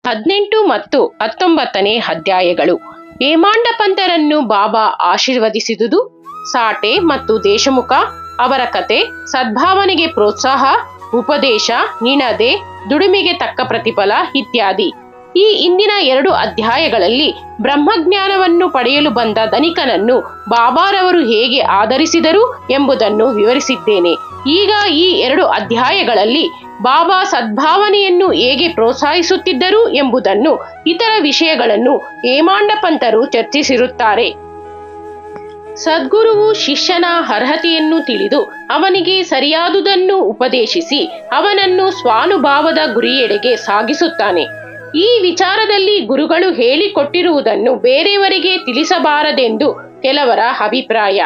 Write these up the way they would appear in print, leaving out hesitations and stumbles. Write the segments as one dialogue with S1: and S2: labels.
S1: 18 ಮತ್ತು 19ನೇ ಅಧ್ಯಾಯಗಳು. ಹೇಮಾಂಡ ಪಂತರನ್ನು ಬಾಬಾ ಆಶೀರ್ವದಿಸಿದುದು, ಸಾಟೆ ಮತ್ತು ದೇಶಮುಖ ಅವರ ಕತೆ, ಸದ್ಭಾವನೆಗೆ ಪ್ರೋತ್ಸಾಹ, ಉಪದೇಶ, ನಿನದೆ, ದುಡಿಮೆಗೆ ತಕ್ಕ ಪ್ರತಿಫಲ ಇತ್ಯಾದಿ. ಈ ಇಂದಿನ 2 ಅಧ್ಯಾಯಗಳಲ್ಲಿ ಬ್ರಹ್ಮಜ್ಞಾನವನ್ನು ಪಡೆಯಲು ಬಂದ ಧನಿಕನನ್ನು ಬಾಬಾರವರು ಹೇಗೆ ಆಧರಿಸಿದರು ಎಂಬುದನ್ನು ವಿವರಿಸಿದ್ದೇನೆ. ಈಗ ಈ 2 ಅಧ್ಯಾಯಗಳಲ್ಲಿ ಬಾಬಾ ಸದ್ಭಾವನೆಯನ್ನು ಹೇಗೆ ಪ್ರೋತ್ಸಾಹಿಸುತ್ತಿದ್ದರು ಎಂಬುದನ್ನು, ಇತರ ವಿಷಯಗಳನ್ನು ಹೇಮಾಂಡ ಪಂತರು ಚರ್ಚಿಸಿರುತ್ತಾರೆ. ಸದ್ಗುರುವು ಶಿಷ್ಯನ ಅರ್ಹತೆಯನ್ನು ತಿಳಿದು ಅವನಿಗೆ ಸರಿಯಾದುದನ್ನು ಉಪದೇಶಿಸಿ ಅವನನ್ನು ಸ್ವಾನುಭಾವದ ಗುರಿಯೆಡೆಗೆ ಸಾಗಿಸುತ್ತಾನೆ. ಈ ವಿಚಾರದಲ್ಲಿ ಗುರುಗಳು ಹೇಳಿಕೊಟ್ಟಿರುವುದನ್ನು ಬೇರೆಯವರಿಗೆ ತಿಳಿಸಬಾರದೆಂದು ಕೆಲವರ ಅಭಿಪ್ರಾಯ.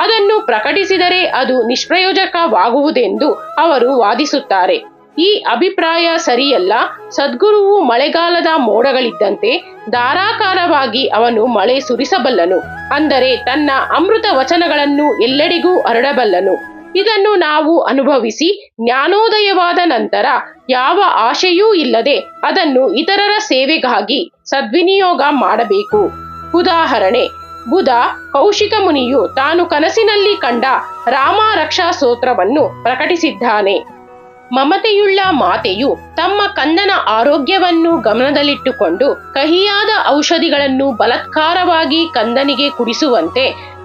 S1: ಅದನ್ನು ಪ್ರಕಟಿಸಿದರೆ ಅದು ನಿಷ್ಪ್ರಯೋಜಕವಾಗುವುದೆಂದು ಅವರು ವಾದಿಸುತ್ತಾರೆ. ಈ ಅಭಿಪ್ರಾಯ ಸರಿಯಲ್ಲ. ಸದ್ಗುರುವು ಮಳೆಗಾಲದ ಮೋಡಗಳಿದ್ದಂತೆ ಧಾರಾಕಾರವಾಗಿ ಅವನು ಮಳೆ ಸುರಿಸಬಲ್ಲನು, ಅಂದರೆ ತನ್ನ ಅಮೃತ ವಚನಗಳನ್ನು ಎಲ್ಲೆಡೆಗೂ ಹರಡಬಲ್ಲನು. ಇದನ್ನು ನಾವು ಅನುಭವಿಸಿ ಜ್ಞಾನೋದಯವಾದ ನಂತರ ಯಾವ ಆಶೆಯೂ ಇಲ್ಲದೆ ಅದನ್ನು ಇತರರ ಸೇವೆಗಾಗಿ ಸದ್ವಿನಿಯೋಗ ಮಾಡಬೇಕು. ಉದಾಹರಣೆ, ಬುಧ ಕೌಶಿಕ ಮುನಿಯು ತಾನು ಕನಸಿನಲ್ಲಿ ಕಂಡ ರಾಮ ರಕ್ಷಾ ಸ್ತೋತ್ರವನ್ನು ಪ್ರಕಟಿಸಿದ್ದಾನೆ. ಮಮತೆಯುಳ್ಳ ಮಾತೆಯು ತಮ್ಮ ಕಂದನ ಆರೋಗ್ಯವನ್ನು ಗಮನದಲ್ಲಿಟ್ಟುಕೊಂಡು ಕಹಿಯಾದ ಔಷಧಿಗಳನ್ನು ಬಲಾತ್ಕಾರವಾಗಿ ಕಂದನಿಗೆ ಕುಡಿಸುವಂತೆ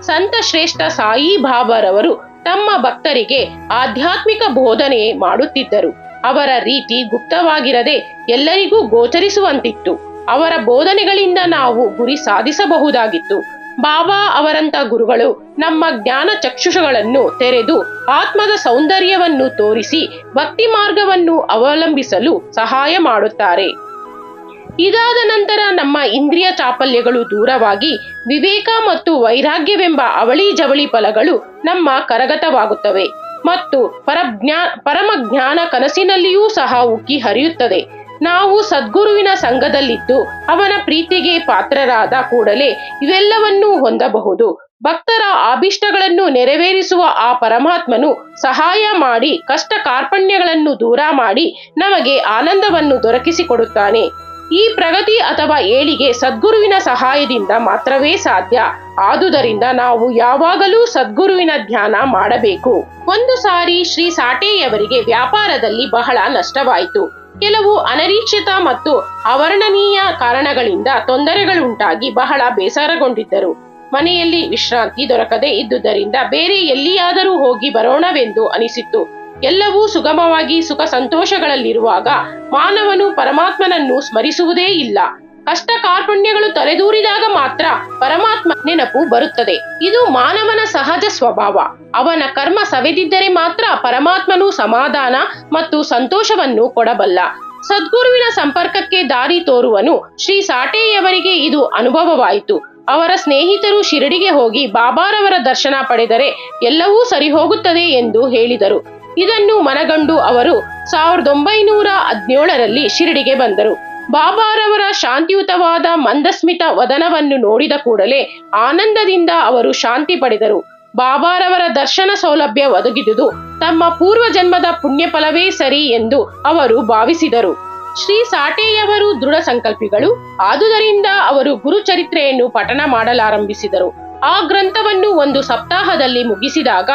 S1: ಸಂತ ಶ್ರೇಷ್ಠ ಸಾಯಿ ಬಾಬಾರವರು ತಮ್ಮ ಭಕ್ತರಿಗೆ ಆಧ್ಯಾತ್ಮಿಕ ಬೋಧನೆ ಮಾಡುತ್ತಿದ್ದರು. ಅವರ ರೀತಿ ಗುಪ್ತವಾಗಿರದೆ ಎಲ್ಲರಿಗೂ ಗೋಚರಿಸುವಂತಿತ್ತು. ಅವರ ಬೋಧನೆಗಳಿಂದ ನಾವು ಗುರಿ ಸಾಧಿಸಬಹುದಾಗಿತ್ತು. ಬಾಬಾ ಅವರಂತ ಗುರುಗಳು ನಮ್ಮ ಜ್ಞಾನ ಚಕ್ಷುಷಗಳನ್ನು ತೆರೆದು ಆತ್ಮದ ಸೌಂದರ್ಯವನ್ನು ತೋರಿಸಿ ಭಕ್ತಿ ಮಾರ್ಗವನ್ನು ಅವಲಂಬಿಸಲು ಸಹಾಯ ಮಾಡುತ್ತಾರೆ. ಇದಾದ ನಂತರ ನಮ್ಮ ಇಂದ್ರಿಯ ಚಾಪಲ್ಯಗಳು ದೂರವಾಗಿ ವಿವೇಕ ಮತ್ತು ವೈರಾಗ್ಯವೆಂಬ ಅವಳಿ ಜವಳಿ ಫಲಗಳು ನಮ್ಮ ಕರಗತವಾಗುತ್ತವೆ ಮತ್ತು ಪರಮಜ್ಞಾನ ಕನಸಿನಲ್ಲಿಯೂ ಸಹ ಉಕ್ಕಿ ಹರಿಯುತ್ತದೆ. ನಾವು ಸದ್ಗುರುವಿನ ಸಂಘದಲ್ಲಿದ್ದು ಅವನ ಪ್ರೀತಿಗೆ ಪಾತ್ರರಾದ ಕೂಡಲೇ ಇವೆಲ್ಲವನ್ನೂ ಹೊಂದಬಹುದು. ಭಕ್ತರ ಆಭಿಷ್ಟಗಳನ್ನು ನೆರವೇರಿಸುವ ಆ ಪರಮಾತ್ಮನು ಸಹಾಯ ಮಾಡಿ ಕಷ್ಟ ಕಾರ್ಪಣ್ಯಗಳನ್ನು ದೂರ ಮಾಡಿ ನಮಗೆ ಆನಂದವನ್ನು ದೊರಕಿಸಿಕೊಡುತ್ತಾನೆ. ಈ ಪ್ರಗತಿ ಅಥವಾ ಏಳಿಗೆ ಸದ್ಗುರುವಿನ ಸಹಾಯದಿಂದ ಮಾತ್ರವೇ ಸಾಧ್ಯ. ಆದುದರಿಂದ ನಾವು ಯಾವಾಗಲೂ ಸದ್ಗುರುವಿನ ಧ್ಯಾನ ಮಾಡಬೇಕು. ಒಂದು ಸಾರಿ ಶ್ರೀ ಸಾಟೆಯವರಿಗೆ ವ್ಯಾಪಾರದಲ್ಲಿ ಬಹಳ ನಷ್ಟವಾಯಿತು. ಕೆಲವು ಅನಿರೀಕ್ಷಿತ ಮತ್ತು ಅವರ್ಣನೀಯ ಕಾರಣಗಳಿಂದ ತೊಂದರೆಗಳುಂಟಾಗಿ ಬಹಳ ಬೇಸರಗೊಂಡಿದ್ದರು. ಮನೆಯಲ್ಲಿ ವಿಶ್ರಾಂತಿ ದೊರಕದೆ ಇದ್ದುದರಿಂದ ಬೇರೆ ಎಲ್ಲಿಯಾದರೂ ಹೋಗಿ ಬರೋಣವೆಂದು ಅನಿಸಿತು. ಎಲ್ಲವೂ ಸುಗಮವಾಗಿ ಸುಖ ಸಂತೋಷಗಳಲ್ಲಿರುವಾಗ ಮಾನವನು ಪರಮಾತ್ಮನನ್ನು ಸ್ಮರಿಸುವುದೇ ಇಲ್ಲ. ಕಷ್ಟ ಕಾರ್ಪಣ್ಯಗಳು ತಲೆದೂರಿದಾಗ ಮಾತ್ರ ಪರಮಾತ್ಮ ನೆನಪು ಬರುತ್ತದೆ. ಇದು ಮಾನವನ ಸಹಜ ಸ್ವಭಾವ. ಅವನ ಕರ್ಮ ಸವೆದಿದ್ದರೆ ಮಾತ್ರ ಪರಮಾತ್ಮನು ಸಮಾಧಾನ ಮತ್ತು ಸಂತೋಷವನ್ನು ಕೊಡಬಲ್ಲ. ಸದ್ಗುರುವಿನ ಸಂಪರ್ಕಕ್ಕೆ ದಾರಿ ತೋರುವನು ಶ್ರೀ ಸಾಟೆಯವರಿಗೆ ಇದು ಅನುಭವವಾಯಿತು. ಅವರ ಸ್ನೇಹಿತರು ಶಿರಡಿಗೆ ಹೋಗಿ ಬಾಬಾರವರ ದರ್ಶನ ಪಡೆದರೆ ಎಲ್ಲವೂ ಸರಿ ಹೋಗುತ್ತದೆ ಎಂದು ಹೇಳಿದರು. ಇದನ್ನು ಮನಗಂಡು ಅವರು 1917ರಲ್ಲಿ ಶಿರಡಿಗೆ ಬಂದರು. ಬಾಬಾರವರ ಶಾಂತಿಯುತವಾದ ಮಂದಸ್ಮಿತ ವದನವನ್ನು ನೋಡಿದ ಕೂಡಲೇ ಆನಂದದಿಂದ ಅವರು ಶಾಂತಿ ಪಡೆದರು. ಬಾಬಾರವರ ದರ್ಶನ ಸೌಲಭ್ಯ ಒದಗಿದುದು ತಮ್ಮ ಪೂರ್ವ ಜನ್ಮದ ಪುಣ್ಯ ಫಲವೇ ಸರಿ ಎಂದು ಅವರು ಭಾವಿಸಿದರು. ಶ್ರೀ ಸಾಟೆಯವರು ದೃಢ ಸಂಕಲ್ಪಿಗಳು. ಆದುದರಿಂದ ಅವರು ಗುರುಚರಿತ್ರೆಯನ್ನು ಪಠನ ಮಾಡಲಾರಂಭಿಸಿದರು. ಆ ಗ್ರಂಥವನ್ನು 1 ಸಪ್ತಾಹದಲ್ಲಿ ಮುಗಿಸಿದಾಗ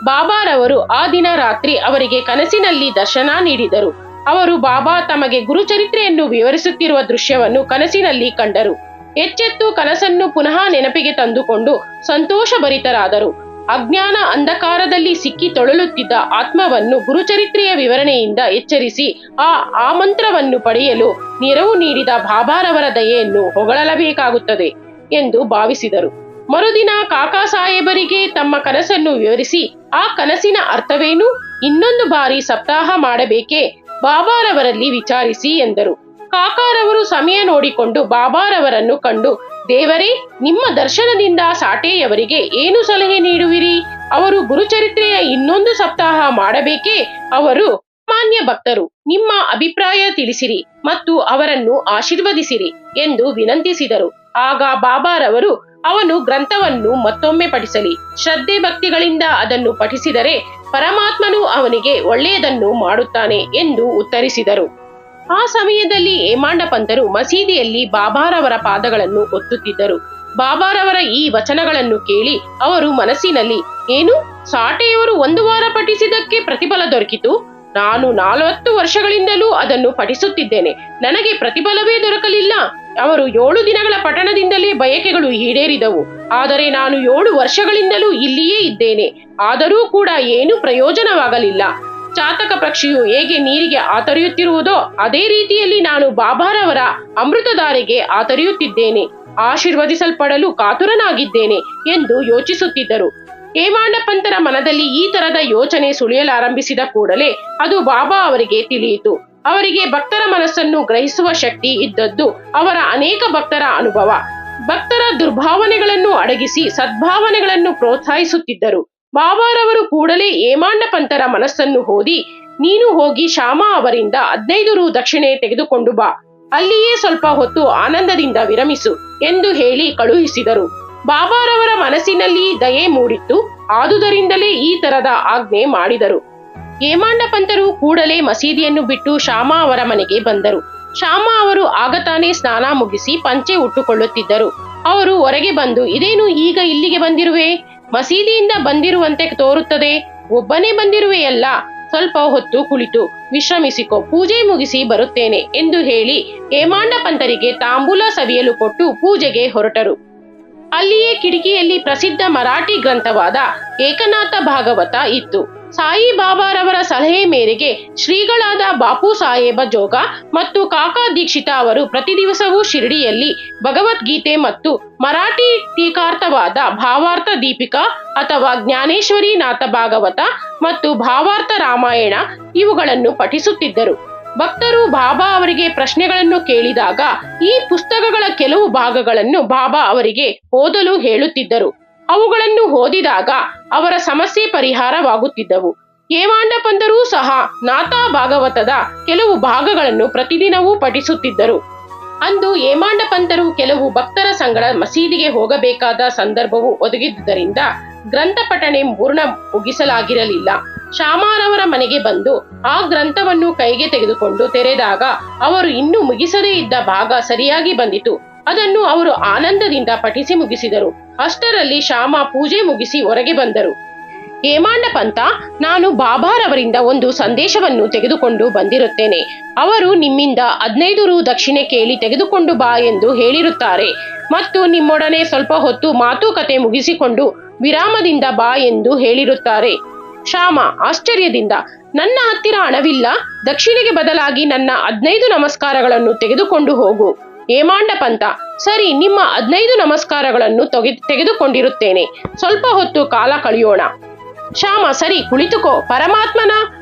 S1: ಬಾಬಾರವರು ಆ ದಿನ ರಾತ್ರಿ ಅವರಿಗೆ ಕನಸಿನಲ್ಲಿ ದರ್ಶನ ನೀಡಿದರು. ಅವರು ಬಾಬಾ ತಮಗೆ ಗುರುಚರಿತ್ರೆಯನ್ನು ವಿವರಿಸುತ್ತಿರುವ ದೃಶ್ಯವನ್ನು ಕನಸಿನಲ್ಲಿ ಕಂಡರು. ಎಚ್ಚೆತ್ತು ಕನಸನ್ನು ಪುನಃ ನೆನಪಿಗೆ ತಂದುಕೊಂಡು ಸಂತೋಷಭರಿತರಾದರು. ಅಜ್ಞಾನ ಅಂಧಕಾರದಲ್ಲಿ ಸಿಕ್ಕಿ ತೊಳಲುತ್ತಿದ್ದ ಆತ್ಮವನ್ನು ಗುರುಚರಿತ್ರೆಯ ವಿವರಣೆಯಿಂದ ಎಚ್ಚರಿಸಿ ಆ ಮಂತ್ರವನ್ನು ಪಡೆಯಲು ನೆರವು ನೀಡಿದ ಬಾಬಾರವರ ದಯೆಯನ್ನು ಹೊಗಳಲೇಬೇಕಾಗುತ್ತದೆ ಎಂದು ಭಾವಿಸಿದರು. ಮರುದಿನ ಕಾಕಾ ಸಾಹೇಬರಿಗೆ ತಮ್ಮ ಕನಸನ್ನು ವಿವರಿಸಿ ಆ ಕನಸಿನ ಅರ್ಥವೇನು, ಇನ್ನೊಂದು ಬಾರಿ ಸಪ್ತಾಹ ಮಾಡಬೇಕೇ, ಬಾಬಾರವರಲ್ಲಿ ವಿಚಾರಿಸಿ ಎಂದರು. ಕಾಕಾರವರು ಸಮಯ ನೋಡಿಕೊಂಡು ಬಾಬಾರವರನ್ನು ಕಂಡು, ದೇವರೇ, ನಿಮ್ಮ ದರ್ಶನದಿಂದ ಸಾಟೆಯವರಿಗೆ ಏನು ಸಲಹೆ ನೀಡುವಿರಿ? ಅವರು ಗುರುಚರಿತ್ರೆಯ ಇನ್ನೊಂದು ಸಪ್ತಾಹ ಮಾಡಬೇಕೇ? ಅವರು ಸಾಮಾನ್ಯ ಭಕ್ತರು. ನಿಮ್ಮ ಅಭಿಪ್ರಾಯ ತಿಳಿಸಿರಿ ಮತ್ತು ಅವರನ್ನು ಆಶೀರ್ವದಿಸಿರಿ ಎಂದು ವಿನಂತಿಸಿದರು. ಆಗ ಬಾಬಾರವರು ಅವನು ಗ್ರಂಥವನ್ನು ಮತ್ತೊಮ್ಮೆ ಪಠಿಸಲಿ. ಶ್ರದ್ಧೆ ಭಕ್ತಿಗಳಿಂದ ಅದನ್ನು ಪಠಿಸಿದರೆ ಪರಮಾತ್ಮನು ಅವನಿಗೆ ಒಳ್ಳೆಯದನ್ನು ಮಾಡುತ್ತಾನೆ ಎಂದು ಉತ್ತರಿಸಿದರು. ಆ ಸಮಯದಲ್ಲಿ ಹೇಮಾಂಡ ಪಂತರು ಮಸೀದಿಯಲ್ಲಿ ಬಾಬಾರವರ ಪಾದಗಳನ್ನು ಒತ್ತುತ್ತಿದ್ದರು. ಬಾಬಾರವರ ಈ ವಚನಗಳನ್ನು ಕೇಳಿ ಅವರು ಮನಸ್ಸಿನಲ್ಲಿ, ಏನು, ಸಾಟೆಯವರು 1 ವಾರ ಪಠಿಸಿದ್ದಕ್ಕೆ ಪ್ರತಿಫಲ ದೊರಕಿತು? ನಾನು 40 ವರ್ಷಗಳಿಂದಲೂ ಅದನ್ನು ಪಠಿಸುತ್ತಿದ್ದೇನೆ, ನನಗೆ ಪ್ರತಿಫಲವೇ ದೊರಕಲಿಲ್ಲ. ಅವರು 7 ದಿನಗಳ ಪಠಣದಿಂದಲೇ ಬಯಕೆಗಳು ಈಡೇರಿದವು. ಆದರೆ ನಾನು 7 ವರ್ಷಗಳಿಂದಲೂ ಇಲ್ಲಿಯೇ ಇದ್ದೇನೆ, ಆದರೂ ಕೂಡ ಏನೂ ಪ್ರಯೋಜನವಾಗಲಿಲ್ಲ. ಚಾತಕ ಪಕ್ಷಿಯು ಹೇಗೆ ನೀರಿಗೆ ಆತರಿಯುತ್ತಿರುವುದೋ ಅದೇ ರೀತಿಯಲ್ಲಿ ನಾನು ಬಾಬಾರವರ ಅಮೃತಧಾರೆಗೆ ಆತರಿಯುತ್ತಿದ್ದೇನೆ, ಆಶೀರ್ವದಿಸಲ್ಪಡಲು ಕಾತುರನಾಗಿದ್ದೇನೆ ಎಂದು ಯೋಚಿಸುತ್ತಿದ್ದರು. ಹೇಮಾಂಡ ಪಂತರ ಮನದಲ್ಲಿ ಈ ತರದ ಯೋಚನೆ ಸುಳಿಯಲಾರಂಭಿಸಿದ ಕೂಡಲೇ ಅದು ಬಾಬಾ ಅವರಿಗೆ ತಿಳಿಯಿತು. ಅವರಿಗೆ ಭಕ್ತರ ಮನಸ್ಸನ್ನು ಗ್ರಹಿಸುವ ಶಕ್ತಿ ಇದ್ದದ್ದು ಅವರ ಅನೇಕ ಭಕ್ತರ ಅನುಭವ. ಭಕ್ತರ ದುರ್ಭಾವನೆಗಳನ್ನು ಅಡಗಿಸಿ ಸದ್ಭಾವನೆಗಳನ್ನು ಪ್ರೋತ್ಸಾಹಿಸುತ್ತಿದ್ದರು. ಬಾಬಾರವರು ಕೂಡಲೇ ಹೇಮಾಂಡ ಪಂತರ ಮನಸ್ಸನ್ನು ಓದಿ, ನೀನು ಹೋಗಿ ಶ್ಯಾಮ ಅವರಿಂದ 15 ರು ದಕ್ಷಿಣೆ ತೆಗೆದುಕೊಂಡು ಬಾ, ಅಲ್ಲಿಯೇ ಸ್ವಲ್ಪ ಹೊತ್ತು ಆನಂದದಿಂದ ವಿರಮಿಸು ಎಂದು ಹೇಳಿ ಕಳುಹಿಸಿದರು. ಬಾಬಾರವರ ಮನಸ್ಸಿನಲ್ಲಿ ದಯೆ ಮೂಡಿತ್ತು, ಆದುದರಿಂದಲೇ ಈ ತರದ ಆಜ್ಞೆ ಮಾಡಿದರು. ಹೇಮಾಂಡ ಪಂತರು ಕೂಡಲೇ ಮಸೀದಿಯನ್ನು ಬಿಟ್ಟು ಶ್ಯಾಮ ಅವರ ಮನೆಗೆ ಬಂದರು. ಶ್ಯಾಮ ಅವರು ಆಗ ತಾನೇ ಸ್ನಾನ ಮುಗಿಸಿ ಪಂಚೆ ಉಟ್ಟುಕೊಳ್ಳುತ್ತಿದ್ದರು. ಅವರು ಹೊರಗೆ ಬಂದು, ಇದೇನು ಈಗ ಇಲ್ಲಿಗೆ ಬಂದಿರುವೆ? ಮಸೀದಿಯಿಂದ ಬಂದಿರುವಂತೆ ತೋರುತ್ತದೆ. ಒಬ್ಬನೇ ಬಂದಿರುವೆಯಲ್ಲ, ಸ್ವಲ್ಪ ಹೊತ್ತು ಕುಳಿತು ವಿಶ್ರಮಿಸಿಕೊ, ಪೂಜೆ ಮುಗಿಸಿ ಬರುತ್ತೇನೆ ಎಂದು ಹೇಳಿ ಹೇಮಾಂಡ ಪಂತರಿಗೆ ತಾಂಬೂಲ ಸವಿಯಲು ಕೊಟ್ಟು ಪೂಜೆಗೆ ಹೊರಟರು. ಅಲ್ಲಿಯೇ ಕಿಟಕಿಯಲ್ಲಿ ಪ್ರಸಿದ್ಧ ಮರಾಠಿ ಗ್ರಂಥವಾದ ಏಕನಾಥ ಭಾಗವತ ಇತ್ತು. ಸಾಯಿ ಬಾಬಾರವರ ಸಲಹೆ ಮೇರೆಗೆ ಶ್ರೀಗಳಾದ ಬಾಪು ಸಾಹೇಬ ಜೋಗ ಮತ್ತು ಕಾಕಾ ದೀಕ್ಷಿತ ಅವರು ಪ್ರತಿ ದಿವಸವೂ ಶಿರಡಿಯಲ್ಲಿ ಭಗವದ್ಗೀತೆ ಮತ್ತು ಮರಾಠಿ ಟೀಕಾರ್ಥವಾದ ಭಾವಾರ್ಥ ದೀಪಿಕಾ ಅಥವಾ ಜ್ಞಾನೇಶ್ವರಿ ನಾಥ ಭಾಗವತ ಮತ್ತು ಭಾವಾರ್ಥ ರಾಮಾಯಣ ಇವುಗಳನ್ನು ಪಠಿಸುತ್ತಿದ್ದರು. ಭಕ್ತರು ಬಾಬಾ ಅವರಿಗೆ ಪ್ರಶ್ನೆಗಳನ್ನು ಕೇಳಿದಾಗ ಈ ಪುಸ್ತಕಗಳ ಕೆಲವು ಭಾಗಗಳನ್ನು ಬಾಬಾ ಅವರಿಗೆ ಓದಲು ಹೇಳುತ್ತಿದ್ದರು. ಅವುಗಳನ್ನು ಓದಿದಾಗ ಅವರ ಸಮಸ್ಯೆ ಪರಿಹಾರವಾಗುತ್ತಿದ್ದವು. ಹೇಮಾಂಡ ಪಂತರೂ ಸಹ ನಾಥ ಭಾಗವತದ ಕೆಲವು ಭಾಗಗಳನ್ನು ಪ್ರತಿದಿನವೂ ಪಠಿಸುತ್ತಿದ್ದರು. ಅಂದು ಹೇಮಾಂಡ ಪಂತರು ಕೆಲವು ಭಕ್ತರ ಸಂಗಡ ಮಸೀದಿಗೆ ಹೋಗಬೇಕಾದ ಸಂದರ್ಭವು ಒದಗಿದ್ದುದರಿಂದ ಗ್ರಂಥ ಪಠಣೆ ಪೂರ್ಣ ಮುಗಿಸಲಾಗಿರಲಿಲ್ಲ. ಶ್ಯಾಮರವರ ಮನೆಗೆ ಬಂದು ಆ ಗ್ರಂಥವನ್ನು ಕೈಗೆ ತೆಗೆದುಕೊಂಡು ತೆರೆದಾಗ ಅವರು ಇನ್ನೂ ಮುಗಿಸದೇ ಇದ್ದ ಭಾಗ ಸರಿಯಾಗಿ ಬಂದಿತು. ಅದನ್ನು ಅವರು ಆನಂದದಿಂದ ಪಠಿಸಿ ಮುಗಿಸಿದರು. ಅಷ್ಟರಲ್ಲಿ ಶ್ಯಾಮ ಪೂಜೆ ಮುಗಿಸಿ ಹೊರಗೆ ಬಂದರು. ಹೇಮಾಂಡ ಪಂತ, ನಾನು ಬಾಬಾರವರಿಂದ ಒಂದು ಸಂದೇಶವನ್ನು ತೆಗೆದುಕೊಂಡು ಬಂದಿರುತ್ತೇನೆ. ಅವರು ನಿಮ್ಮಿಂದ 15 ರು ದಕ್ಷಿಣೆ ಕೇಳಿ ತೆಗೆದುಕೊಂಡು ಬಾ ಎಂದು ಹೇಳಿರುತ್ತಾರೆ ಮತ್ತು ನಿಮ್ಮೊಡನೆ ಸ್ವಲ್ಪ ಹೊತ್ತು ಮಾತುಕತೆ ಮುಗಿಸಿಕೊಂಡು ವಿರಾಮದಿಂದ ಬಾ ಎಂದು ಹೇಳಿರುತ್ತಾರೆ. ಶ್ಯಾಮ ಆಶ್ಚರ್ಯದಿಂದ, ನನ್ನ ಹತ್ತಿರ ಹಣವಿಲ್ಲ, ದಕ್ಷಿಣೆಗೆ ಬದಲಾಗಿ ನನ್ನ 15 ನಮಸ್ಕಾರಗಳನ್ನು ತೆಗೆದುಕೊಂಡು ಹೋಗು. ಹೇಮಾಂಡ ಪಂತ, ಸರಿ, ನಿಮ್ಮ 15 ನಮಸ್ಕಾರಗಳನ್ನು ತೆಗೆದುಕೊಂಡಿರುತ್ತೇನೆ, ಸ್ವಲ್ಪ ಹೊತ್ತು ಕಾಲ ಕಳೆಯೋಣ. ಶ್ಯಾಮ, ಸರಿ, ಕುಳಿತುಕೋ. ಪರಮಾತ್ಮನ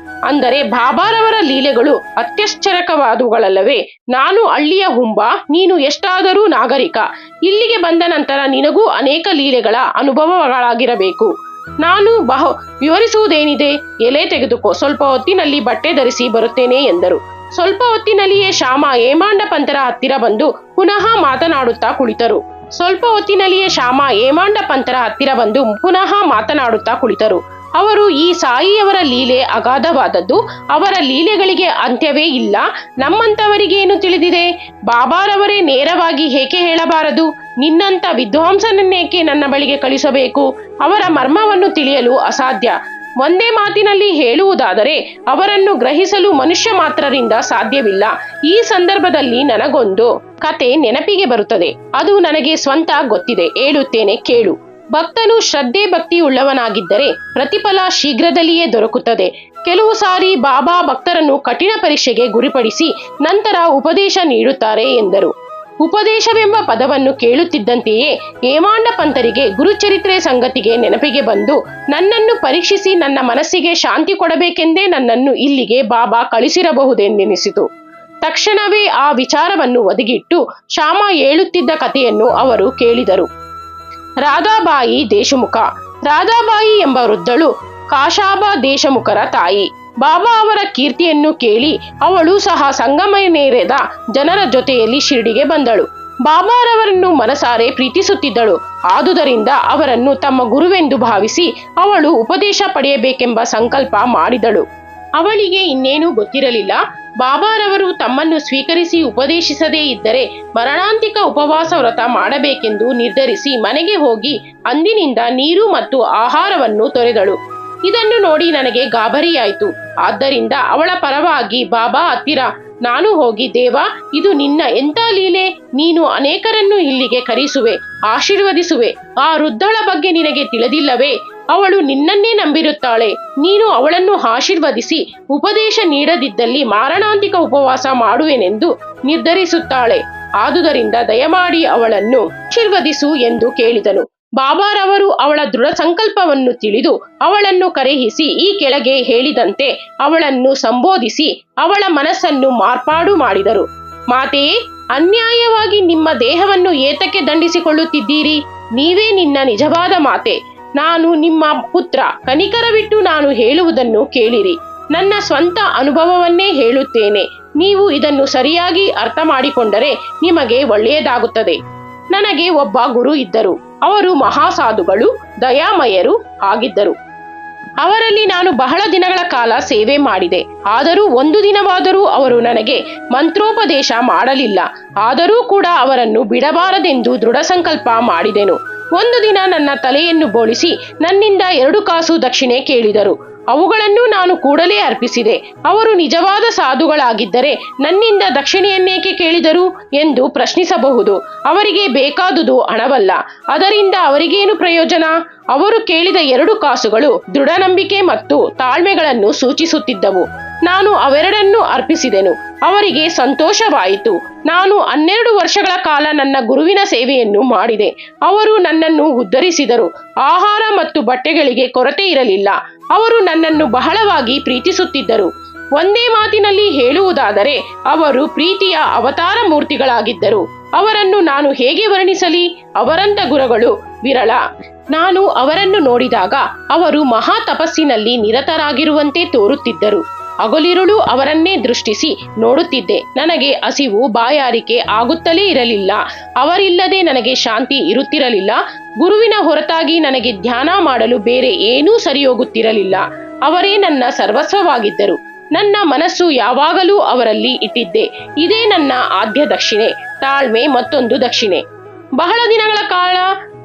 S1: ಅಂದರೆ ಬಾಬಾರವರ ಲೀಲೆಗಳು ಅತ್ಯಾಶ್ಚರ್ಯಕವಾದವುಗಳಲ್ಲವೇ? ನಾನು ಹಳ್ಳಿಯ ಹುಂಬ, ನೀನು ಎಷ್ಟಾದರೂ ನಾಗರಿಕ. ಇಲ್ಲಿಗೆ ಬಂದ ನಂತರ ನಿನಗೂ ಅನೇಕ ಲೀಲೆಗಳ ಅನುಭವಗಳಾಗಿರಬೇಕು. ನಾನು ವಿವರಿಸುವುದೇನಿದೆ? ಎಲೆ ತೆಗೆದುಕೋ, ಸ್ವಲ್ಪ ಹೊತ್ತಿನಲ್ಲಿ ಬಟ್ಟೆ ಧರಿಸಿ ಬರುತ್ತೇನೆ ಎಂದರು. ಸ್ವಲ್ಪ ಹೊತ್ತಿನಲ್ಲಿಯೇ ಶ್ಯಾಮ ಹೇಮಾಂಡ ಪಂತರ ಹತ್ತಿರ ಬಂದು ಪುನಃ ಮಾತನಾಡುತ್ತಾ ಕುಳಿತರು. ಅವರು ಈ ಸಾಯಿಯವರ ಲೀಲೆ ಅಗಾಧವಾದದ್ದು, ಅವರ ಲೀಲೆಗಳಿಗೆ ಅಂತ್ಯವೇ ಇಲ್ಲ. ನಮ್ಮಂತವರಿಗೇನು ತಿಳಿದಿದೆ? ಬಾಬಾರವರೇ ನೇರವಾಗಿ ಏಕೆ ಹೇಳಬಾರದು? ನಿನ್ನಂತ ವಿದ್ವಾಂಸನನ್ನೇಕೆ ನನ್ನ ಬಳಿಗೆ ಕಳಿಸಬೇಕು? ಅವರ ಮರ್ಮವನ್ನು ತಿಳಿಯಲು ಅಸಾಧ್ಯ. ಒಂದೇ ಮಾತಿನಲ್ಲಿ ಹೇಳುವುದಾದರೆ ಅವರನ್ನು ಗ್ರಹಿಸಲು ಮನುಷ್ಯ ಮಾತ್ರರಿಂದ ಸಾಧ್ಯವಿಲ್ಲ. ಈ ಸಂದರ್ಭದಲ್ಲಿ ನನಗೊಂದು ಕತೆ ನೆನಪಿಗೆ ಬರುತ್ತದೆ. ಅದು ನನಗೆ ಸ್ವಂತ ಗೊತ್ತಿದೆ, ಹೇಳುತ್ತೇನೆ ಕೇಳು. ಭಕ್ತನು ಶ್ರದ್ಧೆ ಭಕ್ತಿಯುಳ್ಳವನಾಗಿದ್ದರೆ ಪ್ರತಿಫಲ ಶೀಘ್ರದಲ್ಲಿಯೇ ದೊರಕುತ್ತದೆ. ಕೆಲವು ಸಾರಿ ಬಾಬಾ ಭಕ್ತರನ್ನು ಕಠಿಣ ಪರೀಕ್ಷೆಗೆ ಗುರಿಪಡಿಸಿ ನಂತರ ಉಪದೇಶ ನೀಡುತ್ತಾರೆ ಎಂದರು. ಉಪದೇಶವೆಂಬ ಪದವನ್ನು ಕೇಳುತ್ತಿದ್ದಂತೆಯೇ ಹೇಮಾಂಡ ಪಂತರಿಗೆ ಗುರುಚರಿತ್ರೆ ಸಂಗತಿಗೆ ನೆನಪಿಗೆ ಬಂದು, ನನ್ನನ್ನು ಪರೀಕ್ಷಿಸಿ ನನ್ನ ಮನಸ್ಸಿಗೆ ಶಾಂತಿ ಕೊಡಬೇಕೆಂದೇ ನನ್ನನ್ನು ಇಲ್ಲಿಗೆ ಬಾಬಾ ಕಳಿಸಿರಬಹುದೆಂದೆನಿಸಿತು. ತಕ್ಷಣವೇ ಆ ವಿಚಾರವನ್ನು ಒದಗಿಟ್ಟು ಶ್ಯಾಮ ಹೇಳುತ್ತಿದ್ದ ಕಥೆಯನ್ನು ಅವರು ಕೇಳಿದರು. ರಾಧಾಬಾಯಿ ದೇಶಮುಖ. ರಾಧಾಬಾಯಿ ಎಂಬ ವೃದ್ಧಳು ಕಾಶಾಬಾ ದೇಶಮುಖರ ತಾಯಿ. ಬಾಬಾ ಅವರ ಕೀರ್ತಿಯನ್ನು ಕೇಳಿ ಅವಳು ಸಹ ಸಂಗಮನೇರದ ಜನರ ಜೊತೆಯಲ್ಲಿ ಶಿರಡಿಗೆ ಬಂದಳು. ಬಾಬಾರವರನ್ನು ಮನಸಾರೆ ಪ್ರೀತಿಸುತ್ತಿದ್ದಳು. ಆದುದರಿಂದ ಅವರನ್ನು ತಮ್ಮ ಗುರುವೆಂದು ಭಾವಿಸಿ ಅವಳು ಉಪದೇಶ ಪಡೆಯಬೇಕೆಂಬ ಸಂಕಲ್ಪ ಮಾಡಿದಳು. ಅವಳಿಗೆ ಇನ್ನೇನೂ ಗೊತ್ತಿರಲಿಲ್ಲ. ಬಾಬಾರವರು ತಮ್ಮನ್ನು ಸ್ವೀಕರಿಸಿ ಉಪದೇಶಿಸದೇ ಇದ್ದರೆ ಮರಣಾಂತಿಕ ಉಪವಾಸ ವ್ರತ ಮಾಡಬೇಕೆಂದು ನಿರ್ಧರಿಸಿ ಮನೆಗೆ ಹೋಗಿ ಅಂದಿನಿಂದ ನೀರು ಮತ್ತು ಆಹಾರವನ್ನು ತೊರೆದಳು. ಇದನ್ನು ನೋಡಿ ನನಗೆ ಗಾಬರಿಯಾಯಿತು. ಆದ್ದರಿಂದ ಅವಳ ಪರವಾಗಿ ಬಾಬಾ ಹತ್ತಿರ ನಾನು ಹೋಗಿ, ದೇವ, ಇದು ನಿನ್ನ ಎಂಥ ಲೀಲೆ, ನೀನು ಅನೇಕರನ್ನು ಇಲ್ಲಿಗೆ ಕರೆಸುವೆ, ಆಶೀರ್ವದಿಸುವೆ. ಆ ವೃದ್ಧಳ ಬಗ್ಗೆ ನಿನಗೆ ತಿಳಿದಿಲ್ಲವೇ? ಅವಳು ನಿನ್ನನ್ನೇ ನಂಬಿರುತ್ತಾಳೆ. ನೀನು ಅವಳನ್ನು ಆಶೀರ್ವದಿಸಿ ಉಪದೇಶ ನೀಡದಿದ್ದಲ್ಲಿ ಮಾರಣಾಂತಿಕ ಉಪವಾಸ ಮಾಡುವೆನೆಂದು ನಿರ್ಧರಿಸುತ್ತಾಳೆ. ಆದುದರಿಂದ ದಯಮಾಡಿ ಅವಳನ್ನು ಆಶೀರ್ವದಿಸು ಎಂದು ಕೇಳಿದನು. ಬಾಬಾರವರು ಅವಳ ದೃಢ ಸಂಕಲ್ಪವನ್ನು ತಿಳಿದು ಅವಳನ್ನು ಕರೆಯಿಸಿ ಈ ಕೆಳಗೆ ಹೇಳಿದಂತೆ ಅವಳನ್ನು ಸಂಬೋಧಿಸಿ ಅವಳ ಮನಸ್ಸನ್ನು ಮಾರ್ಪಾಡು ಮಾಡಿದರು. ಮಾತೆಯೇ, ಅನ್ಯಾಯವಾಗಿ ನಿಮ್ಮ ದೇಹವನ್ನು ಏತಕ್ಕೆ ದಂಡಿಸಿಕೊಳ್ಳುತ್ತಿದ್ದೀರಿ? ನೀವೇ ನಿನ್ನ ನಿಜವಾದ ಮಾತೆ. ನಾನು ನಿಮ್ಮ ಪುತ್ರ. ಕನಿಕರವಿಟ್ಟು ನಾನು ಹೇಳುವುದನ್ನು ಕೇಳಿರಿ. ನನ್ನ ಸ್ವಂತ ಅನುಭವವನ್ನೇ ಹೇಳುತ್ತೇನೆ. ನೀವು ಇದನ್ನು ಸರಿಯಾಗಿ ಅರ್ಥ ಮಾಡಿಕೊಂಡರೆ ನಿಮಗೆ ಒಳ್ಳೆಯದಾಗುತ್ತದೆ. ನನಗೆ ಒಬ್ಬ ಗುರು ಇದ್ದರು. ಅವರು ಮಹಾಸಾಧುಗಳು, ದಯಾಮಯರು ಆಗಿದ್ದರು. ಅವರಲ್ಲಿ ನಾನು ಬಹಳ ದಿನಗಳ ಕಾಲ ಸೇವೆ ಮಾಡಿದೆ. ಆದರೂ ಒಂದು ದಿನವಾದರೂ ಅವರು ನನಗೆ ಮಂತ್ರೋಪದೇಶ ಮಾಡಲಿಲ್ಲ. ಆದರೂ ಕೂಡ ಅವರನ್ನು ಬಿಡಬಾರದೆಂದು ದೃಢ ಸಂಕಲ್ಪ ಮಾಡಿದೆನು. ಒಂದು ದಿನ ನನ್ನ ತಲೆಯನ್ನು ಬೋಳಿಸಿ ನನ್ನಿಂದ 2 ಕಾಸು ದಕ್ಷಿಣೆ ಕೇಳಿದರು. ಅವುಗಳನ್ನು ನಾನು ಕೂಡಲೇ ಅರ್ಪಿಸಿದೆ. ಅವರು ನಿಜವಾದ ಸಾಧುಗಳಾಗಿದ್ದರೆ ನನ್ನಿಂದ ದಕ್ಷಿಣೆಯನ್ನೇಕೆ ಕೇಳಿದರು ಎಂದು ಪ್ರಶ್ನಿಸಬಹುದು. ಅವರಿಗೆ ಬೇಕಾದುದು ಹಣವಲ್ಲ, ಅದರಿಂದ ಅವರಿಗೇನು ಪ್ರಯೋಜನ? ಅವರು ಕೇಳಿದ 2 ಕಾಸುಗಳು ದೃಢ ನಂಬಿಕೆ ಮತ್ತು ತಾಳ್ಮೆಗಳನ್ನು ಸೂಚಿಸುತ್ತಿದ್ದವು. ನಾನು ಅವೆರಡನ್ನೂ ಅರ್ಪಿಸಿದೆನು. ಅವರಿಗೆ ಸಂತೋಷವಾಯಿತು. ನಾನು 12 ವರ್ಷಗಳ ಕಾಲ ನನ್ನ ಗುರುವಿನ ಸೇವೆಯನ್ನು ಮಾಡಿದೆ. ಅವರು ನನ್ನನ್ನು ಉದ್ಧರಿಸಿದರು. ಆಹಾರ ಮತ್ತು ಬಟ್ಟೆಗಳಿಗೆ ಕೊರತೆ ಇರಲಿಲ್ಲ. ಅವರು ನನ್ನನ್ನು ಬಹಳವಾಗಿ ಪ್ರೀತಿಸುತ್ತಿದ್ದರು. ಒಂದೇ ಮಾತಿನಲ್ಲಿ ಹೇಳುವುದಾದರೆ ಅವರು ಪ್ರೀತಿಯ ಅವತಾರ ಮೂರ್ತಿಗಳಾಗಿದ್ದರು. ಅವರನ್ನು ನಾನು ಹೇಗೆ ವರ್ಣಿಸಲಿ? ಅವರಂತ ಗುರುಗಳು ವಿರಳ. ನಾನು ಅವರನ್ನು ನೋಡಿದಾಗ ಅವರು ಮಹಾ ತಪಸ್ಸಿನಲ್ಲಿ ನಿರತರಾಗಿರುವಂತೆ ತೋರುತ್ತಿದ್ದರು. ಹಗಲಿರುಳು ಅವರನ್ನೇ ದೃಷ್ಟಿಸಿ ನೋಡುತ್ತಿದ್ದೆ. ನನಗೆ ಹಸಿವು, ಬಾಯಾರಿಕೆ ಆಗುತ್ತಲೇ ಇರಲಿಲ್ಲ. ಅವರಿಲ್ಲದೆ ನನಗೆ ಶಾಂತಿ ಇರುತ್ತಿರಲಿಲ್ಲ. ಗುರುವಿನ ಹೊರತಾಗಿ ನನಗೆ ಧ್ಯಾನ ಮಾಡಲು ಬೇರೆ ಏನೂ ಸರಿಯೋಗುತ್ತಿರಲಿಲ್ಲ. ಅವರೇ ನನ್ನ ಸರ್ವಸ್ವವಾಗಿದ್ದರು. ನನ್ನ ಮನಸ್ಸು ಯಾವಾಗಲೂ ಅವರಲ್ಲಿ ಇಟ್ಟಿದ್ದೆ. ಇದೇ ನನ್ನ ಆದ್ಯ ದಕ್ಷಿಣೆ. ತಾಳ್ಮೆ ಮತ್ತೊಂದು ದಕ್ಷಿಣೆ. ಬಹಳ ದಿನಗಳ ಕಾಲ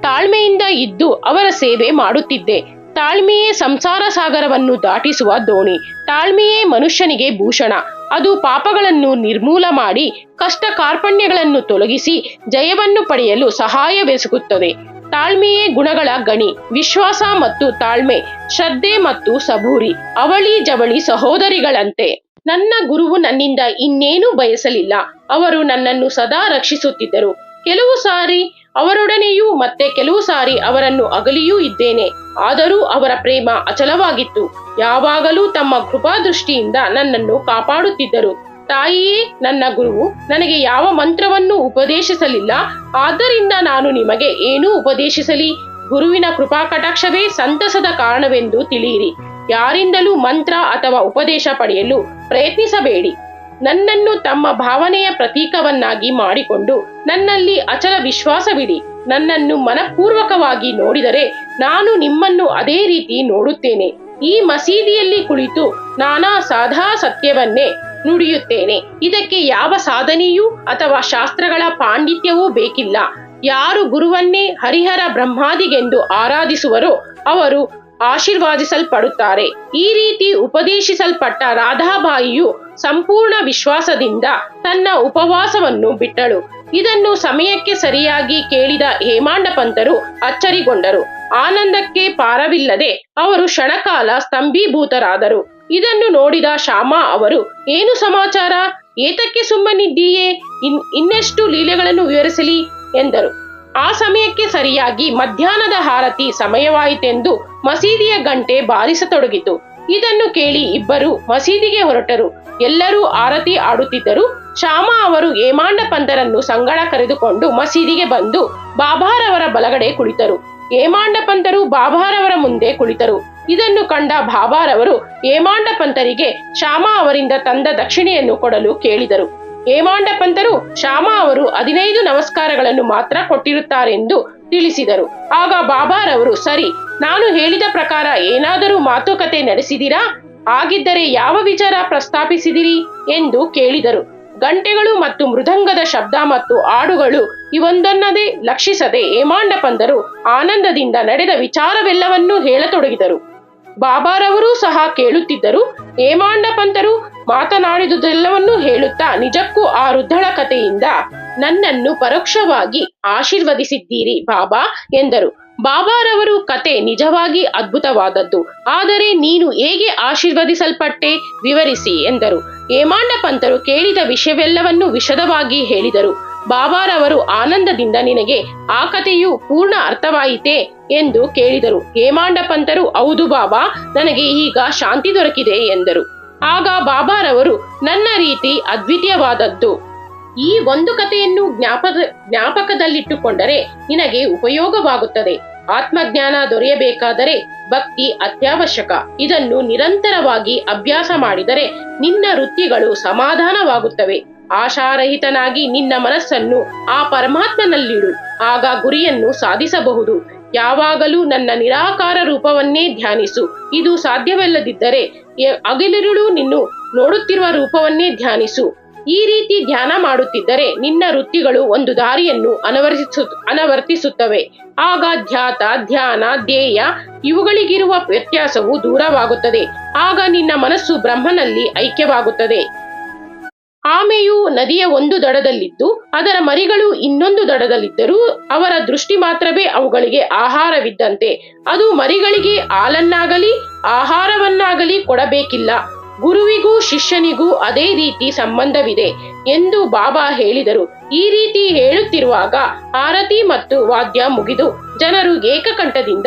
S1: ತಾಳ್ಮೆಯಿಂದ ಇದ್ದು ಅವರ ಸೇವೆ ಮಾಡುತ್ತಿದ್ದೆ. ತಾಳ್ಮೆಯೇ ಸಂಸಾರ ಸಾಗರವನ್ನು ದಾಟಿಸುವ ದೋಣಿ. ತಾಳ್ಮೆಯೇ ಮನುಷ್ಯನಿಗೆ ಭೂಷಣ. ಅದು ಪಾಪಗಳನ್ನು ನಿರ್ಮೂಲ ಮಾಡಿ ಕಷ್ಟ ಕಾರ್ಪಣ್ಯಗಳನ್ನು ತೊಲಗಿಸಿ ಜಯವನ್ನು ಪಡೆಯಲು ಸಹಾಯವೆಸಗುತ್ತದೆ. ತಾಳ್ಮೆಯೇ ಗುಣಗಳ ಗಣಿ. ವಿಶ್ವಾಸ ಮತ್ತು ತಾಳ್ಮೆ, ಶ್ರದ್ಧೆ ಮತ್ತು ಸಬೂರಿ ಅವಳಿ ಜವಳಿ ಸಹೋದರಿಗಳಂತೆ. ನನ್ನ ಗುರುವು ನನ್ನಿಂದ ಇನ್ನೇನೂ ಬಯಸಲಿಲ್ಲ. ಅವರು ನನ್ನನ್ನು ಸದಾ ರಕ್ಷಿಸುತ್ತಿದ್ದರು. ಕೆಲವು ಸಾರಿ ಅವರೊಡನೆಯೂ ಮತ್ತೆ ಕೆಲವು ಸಾರಿ ಅವರನ್ನು ಅಗಲಿಯೂ ಇದ್ದೇನೆ. ಆದರೂ ಅವರ ಪ್ರೇಮ ಅಚಲವಾಗಿತ್ತು. ಯಾವಾಗಲೂ ತಮ್ಮ ಕೃಪಾದೃಷ್ಟಿಯಿಂದ ನನ್ನನ್ನು ಕಾಪಾಡುತ್ತಿದ್ದರು. ತಾಯಿಯೇ ನನ್ನ ಗುರುವು. ನನಗೆ ಯಾವ ಮಂತ್ರವನ್ನು ಉಪದೇಶಿಸಲಿಲ್ಲ. ಆದ್ದರಿಂದ ನಾನು ನಿಮಗೆ ಏನೂ ಉಪದೇಶಿಸಲಿ? ಗುರುವಿನ ಕೃಪಾ ಕಟಾಕ್ಷವೇ ಸಂತಸದ ಕಾರಣವೆಂದು ತಿಳಿಯಿರಿ. ಯಾರಿಂದಲೂ ಮಂತ್ರ ಅಥವಾ ಉಪದೇಶ ಪಡೆಯಲು ಪ್ರಯತ್ನಿಸಬೇಡಿ. ನನ್ನನ್ನು ತಮ್ಮ ಭಾವನೆಯ ಪ್ರತೀಕವನ್ನಾಗಿ ಮಾಡಿಕೊಂಡು ನನ್ನಲ್ಲಿ ಅಚಲ ವಿಶ್ವಾಸವಿಡಿ. ನನ್ನನ್ನು ಮನಪೂರ್ವಕವಾಗಿ ನೋಡಿದರೆ ನಾನು ನಿಮ್ಮನ್ನು ಅದೇ ರೀತಿ ನೋಡುತ್ತೇನೆ. ಈ ಮಸೀದಿಯಲ್ಲಿ ಕುಳಿತು ನಾನಾ ಸಾಧಾ ಸತ್ಯವನ್ನೇ ನುಡಿಯುತ್ತೇನೆ. ಇದಕ್ಕೆ ಯಾವ ಸಾಧನೆಯೂ ಅಥವಾ ಶಾಸ್ತ್ರಗಳ ಪಾಂಡಿತ್ಯವೂ ಬೇಕಿಲ್ಲ. ಯಾರು ಗುರುವನ್ನೇ ಹರಿಹರ ಬ್ರಹ್ಮಾದಿಗೆಂದು ಆರಾಧಿಸುವರೋ ಅವರು ಆಶೀರ್ವಾದಿಸಲ್ಪಡುತ್ತಾರೆ. ಈ ರೀತಿ ಉಪದೇಶಿಸಲ್ಪಟ್ಟ ರಾಧಾಬಾಯಿಯು ಸಂಪೂರ್ಣ ವಿಶ್ವಾಸದಿಂದ ತನ್ನ ಉಪವಾಸವನ್ನು ಬಿಟ್ಟಳು. ಇದನ್ನು ಸಮಯಕ್ಕೆ ಸರಿಯಾಗಿ ಕೇಳಿದ ಹೇಮಾಂಡ ಪಂತರು ಅಚ್ಚರಿಗೊಂಡರು. ಆನಂದಕ್ಕೆ ಪಾರವಿಲ್ಲದೆ ಅವರು ಕ್ಷಣಕಾಲ ಸ್ತಂಭೀಭೂತರಾದರು. ಇದನ್ನು ನೋಡಿದ ಶ್ಯಾಮಾ ಅವರು, ಏನು ಸಮಾಚಾರ? ಏತಕ್ಕೆ ಸುಮ್ಮನಿದ್ದೀಯೇ? ಇನ್ನೆಷ್ಟು ಲೀಲೆಗಳನ್ನು ವಿವರಿಸಲಿ ಎಂದರು. ಆ ಸಮಯಕ್ಕೆ ಸರಿಯಾಗಿ ಮಧ್ಯಾಹ್ನದ ಆರತಿ ಸಮಯವಾಯಿತೆಂದು ಮಸೀದಿಯ ಗಂಟೆ ಬಾರಿಸತೊಡಗಿತು. ಇದನ್ನು ಕೇಳಿ ಇಬ್ಬರು ಮಸೀದಿಗೆ ಹೊರಟರು. ಎಲ್ಲರೂ ಆರತಿ ಆಡುತ್ತಿದ್ದರು. ಶ್ಯಾಮಾ ಅವರು ಹೇಮಾಂಡ ಪಂತರನ್ನು ಸಂಗಡ ಕರೆದುಕೊಂಡು ಮಸೀದಿಗೆ ಬಂದು ಬಾಬಾರವರ ಬಲಗಡೆ ಕುಳಿತರು. ಹೇಮಾಂಡ ಪಂತರು ಬಾಬಾರವರ ಮುಂದೆ ಕುಳಿತರು. ಇದನ್ನು ಕಂಡ ಬಾಬಾರವರು ಹೇಮಾಂಡ ಪಂತರಿಗೆ ಶ್ಯಾಮಾ ಅವರಿಂದ ತಂದ ದಕ್ಷಿಣೆಯನ್ನು ಕೊಡಲು ಕೇಳಿದರು. ಹೇಮಾಂಡ ಪಂತರು ಶ್ಯಾಮಾ ಅವರು 15 ನಮಸ್ಕಾರಗಳನ್ನು ಮಾತ್ರ ಕೊಟ್ಟಿರುತ್ತಾರೆಂದು ತಿಳಿಸಿದರು. ಆಗ ಬಾಬಾರವರು, ಸರಿ, ನಾನು ಹೇಳಿದ ಪ್ರಕಾರ ಏನಾದರೂ ಮಾತುಕತೆ ನಡೆಸಿದಿರಾ ಹಾಗಿದ್ದರೆ ಯಾವ ವಿಚಾರ ಪ್ರಸ್ತಾಪಿಸಿದಿರಿ ಎಂದು ಕೇಳಿದರು. ಗಂಟೆಗಳು ಮತ್ತು ಮೃದಂಗದ ಶಬ್ದ ಮತ್ತು ಹಾಡುಗಳು ಇವೊಂದನ್ನದೇ ಲಕ್ಷಿಸದೆ ಹೇಮಾಂಡಪಂತರು ಆನಂದದಿಂದ ನಡೆದ ವಿಚಾರವೆಲ್ಲವನ್ನೂ ಹೇಳತೊಡಗಿದರು. ಬಾಬಾರವರೂ ಸಹ ಕೇಳುತ್ತಿದ್ದರು. ಹೇಮಾಂಡಪಂತರು ಮಾತನಾಡಿದುದೆಲ್ಲವನ್ನೂ ಹೇಳುತ್ತಾ, ನಿಜಕ್ಕೂ ಆ ವೃದ್ಧಳ ಕಥೆಯಿಂದ ನನ್ನನ್ನು ಪರೋಕ್ಷವಾಗಿ ಆಶೀರ್ವದಿಸಿದ್ದೀರಿ ಬಾಬಾ ಎಂದರು. ಬಾಬಾರವರು ಕತೆ ನಿಜವಾಗಿ ಅದ್ಭುತವಾದದ್ದು, ಆದರೆ ನೀನು ಹೇಗೆ ಆಶೀರ್ವದಿಸಲ್ಪಟ್ಟೆ ವಿವರಿಸಿ ಎಂದರು. ಹೇಮಾಂಡಪಂತರು ಕೇಳಿದ ವಿಷಯವೆಲ್ಲವನ್ನೂ ವಿಶದವಾಗಿ ಹೇಳಿದರು. ಬಾಬಾರವರು ಆನಂದದಿಂದ, ನಿನಗೆ ಆ ಕಥೆಯು ಪೂರ್ಣ ಅರ್ಥವಾಯಿತೇ ಎಂದು ಕೇಳಿದರು. ಹೇಮಾಂಡಪಂತರು, ಹೌದು ಬಾಬಾ, ನನಗೆ ಈಗ ಶಾಂತಿ ದೊರಕಿದೆ ಎಂದರು. ಆಗ ಬಾಬಾರವರು, ನನ್ನ ರೀತಿ ಅದ್ವಿತೀಯವಾದದ್ದು. ಈ ಒಂದು ಕಥೆಯನ್ನು ಜ್ಞಾಪಕದಲ್ಲಿಟ್ಟುಕೊಂಡರೆ ನಿನಗೆ ಉಪಯೋಗವಾಗುತ್ತದೆ. ಆತ್ಮಜ್ಞಾನ ದೊರೆಯಬೇಕಾದರೆ ಭಕ್ತಿ ಅತ್ಯವಶ್ಯಕ. ಇದನ್ನು ನಿರಂತರವಾಗಿ ಅಭ್ಯಾಸ ಮಾಡಿದರೆ ನಿನ್ನ ವೃತ್ತಿಗಳು ಸಮಾಧಾನವಾಗುತ್ತವೆ. ಆಶಾರಹಿತನಾಗಿ ನಿನ್ನ ಮನಸ್ಸನ್ನು ಆ ಪರಮಾತ್ಮನಲ್ಲಿಡು, ಆಗ ಗುರಿಯನ್ನು ಸಾಧಿಸಬಹುದು. ಯಾವಾಗಲೂ ನನ್ನ ನಿರಾಕಾರ ರೂಪವನ್ನೇ ಧ್ಯಾನಿಸು. ಇದು ಸಾಧ್ಯವಿಲ್ಲದಿದ್ದರೆ ಹಗಲಿರುಳು ನಿನ್ನು ನೋಡುತ್ತಿರುವ ರೂಪವನ್ನೇ ಧ್ಯಾನಿಸು. ಈ ರೀತಿ ಧ್ಯಾನ ಮಾಡುತ್ತಿದ್ದರೆ ನಿನ್ನ ವೃತ್ತಿಗಳು ಒಂದು ದಾರಿಯನ್ನು ಅನವರ್ತಿಸುತ್ತವೆ. ಆಗ ಧ್ಯಾತ, ಧ್ಯಾನ, ಧ್ಯೇಯ ಇವುಗಳಿಗಿರುವ ವ್ಯತ್ಯಾಸವು ದೂರವಾಗುತ್ತದೆ. ಆಗ ನಿನ್ನ ಮನಸ್ಸು ಬ್ರಹ್ಮನಲ್ಲಿ ಐಕ್ಯವಾಗುತ್ತದೆ. ಆಮೆಯು ನದಿಯ ಒಂದು ದಡದಲ್ಲಿದ್ದು ಅದರ ಮರಿಗಳು ಇನ್ನೊಂದು ದಡದಲ್ಲಿದ್ದರೂ ಅವರ ದೃಷ್ಟಿ ಮಾತ್ರವೇ ಅವುಗಳಿಗೆ ಆಹಾರವಿದ್ದಂತೆ. ಅದು ಮರಿಗಳಿಗೆ ಹಾಲನ್ನಾಗಲಿ ಆಹಾರವನ್ನಾಗಲಿ ಕೊಡಬೇಕಿಲ್ಲ. ಗುರುವಿಗೂ ಶಿಷ್ಯನಿಗೂ ಅದೇ ರೀತಿ ಸಂಬಂಧವಿದೆ ಎಂದು ಬಾಬಾ ಹೇಳಿದರು. ಈ ರೀತಿ ಹೇಳುತ್ತಿರುವಾಗ ಆರತಿ ಮತ್ತು ವಾದ್ಯ ಮುಗಿದು ಜನರು ಏಕಕಂಠದಿಂದ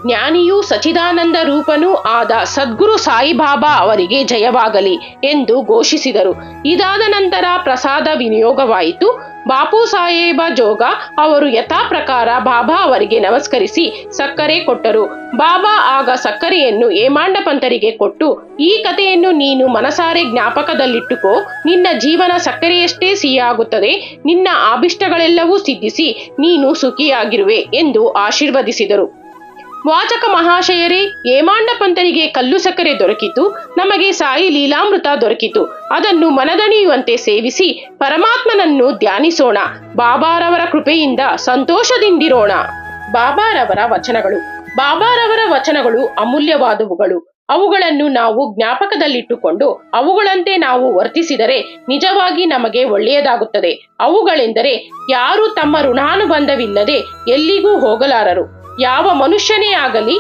S1: ಜ್ಞಾನಿಯೂ ಸಚಿದಾನಂದ ರೂಪನೂ ಆದ ಸದ್ಗುರು ಸಾಯಿಬಾಬಾ ಅವರಿಗೆ ಜಯವಾಗಲಿ ಎಂದು ಘೋಷಿಸಿದರು. ಇದಾದ ನಂತರ ಪ್ರಸಾದ ವಿನಿಯೋಗವಾಯಿತು. ಬಾಪು ಸಾಹೇಬ ಜೋಗ ಅವರು ಯಥಾ ಪ್ರಕಾರ ಬಾಬಾ ಅವರಿಗೆ ನಮಸ್ಕರಿಸಿ ಸಕ್ಕರೆ ಕೊಟ್ಟರು. ಬಾಬಾ ಆಗ ಸಕ್ಕರೆಯನ್ನು ಹೇಮಾಂಡಪಂತರಿಗೆ ಕೊಟ್ಟು, ಈ ಕಥೆಯನ್ನು ನೀನು ಮನಸಾರೆ ಜ್ಞಾಪಕದಲ್ಲಿಟ್ಟುಕೋ. ನಿನ್ನ ಜೀವನ ಸಕ್ಕರೆಯಷ್ಟೇ ಸಿಹಿಯಾಗುತ್ತದೆ. ನಿನ್ನ ಆಭಿಷ್ಟಗಳೆಲ್ಲವೂ ಸಿದ್ಧಿಸಿ ನೀನು ಸುಖಿಯಾಗಿರುವೆ ಎಂದು ಆಶೀರ್ವದಿಸಿದರು. ವಾಚಕ ಮಹಾಶಯರೇ, ಹೇಮಾಂಡಪಂತರಿಗೆ ಕಲ್ಲು ಸಕ್ಕರೆ ದೊರಕಿತು, ನಮಗೆ ಸಾಯಿ ಲೀಲಾಮೃತ ದೊರಕಿತು. ಅದನ್ನು ಮನದಣಿಯುವಂತೆ ಸೇವಿಸಿ ಪರಮಾತ್ಮನನ್ನು ಧ್ಯಾನಿಸೋಣ. ಬಾಬಾರವರ ಕೃಪೆಯಿಂದ ಸಂತೋಷದಿಂದಿರೋಣ. ಬಾಬಾರವರ ವಚನಗಳು ಅಮೂಲ್ಯವಾದವುಗಳು. ಅವುಗಳನ್ನು ನಾವು ಜ್ಞಾಪಕದಲ್ಲಿಟ್ಟುಕೊಂಡು ಅವುಗಳಂತೆ ನಾವು ವರ್ತಿಸಿದರೆ ನಿಜವಾಗಿ ನಮಗೆ ಒಳ್ಳೆಯದಾಗುತ್ತದೆ. ಅವುಗಳೆಂದರೆ, ಯಾರು ತಮ್ಮ ಋಣಾನುಬಂಧವಿಲ್ಲದೆ ಎಲ್ಲಿಗೂ ಹೋಗಲಾರರು. ಯಾವ ಮನುಷ್ಯನೇ ಆಗಲಿ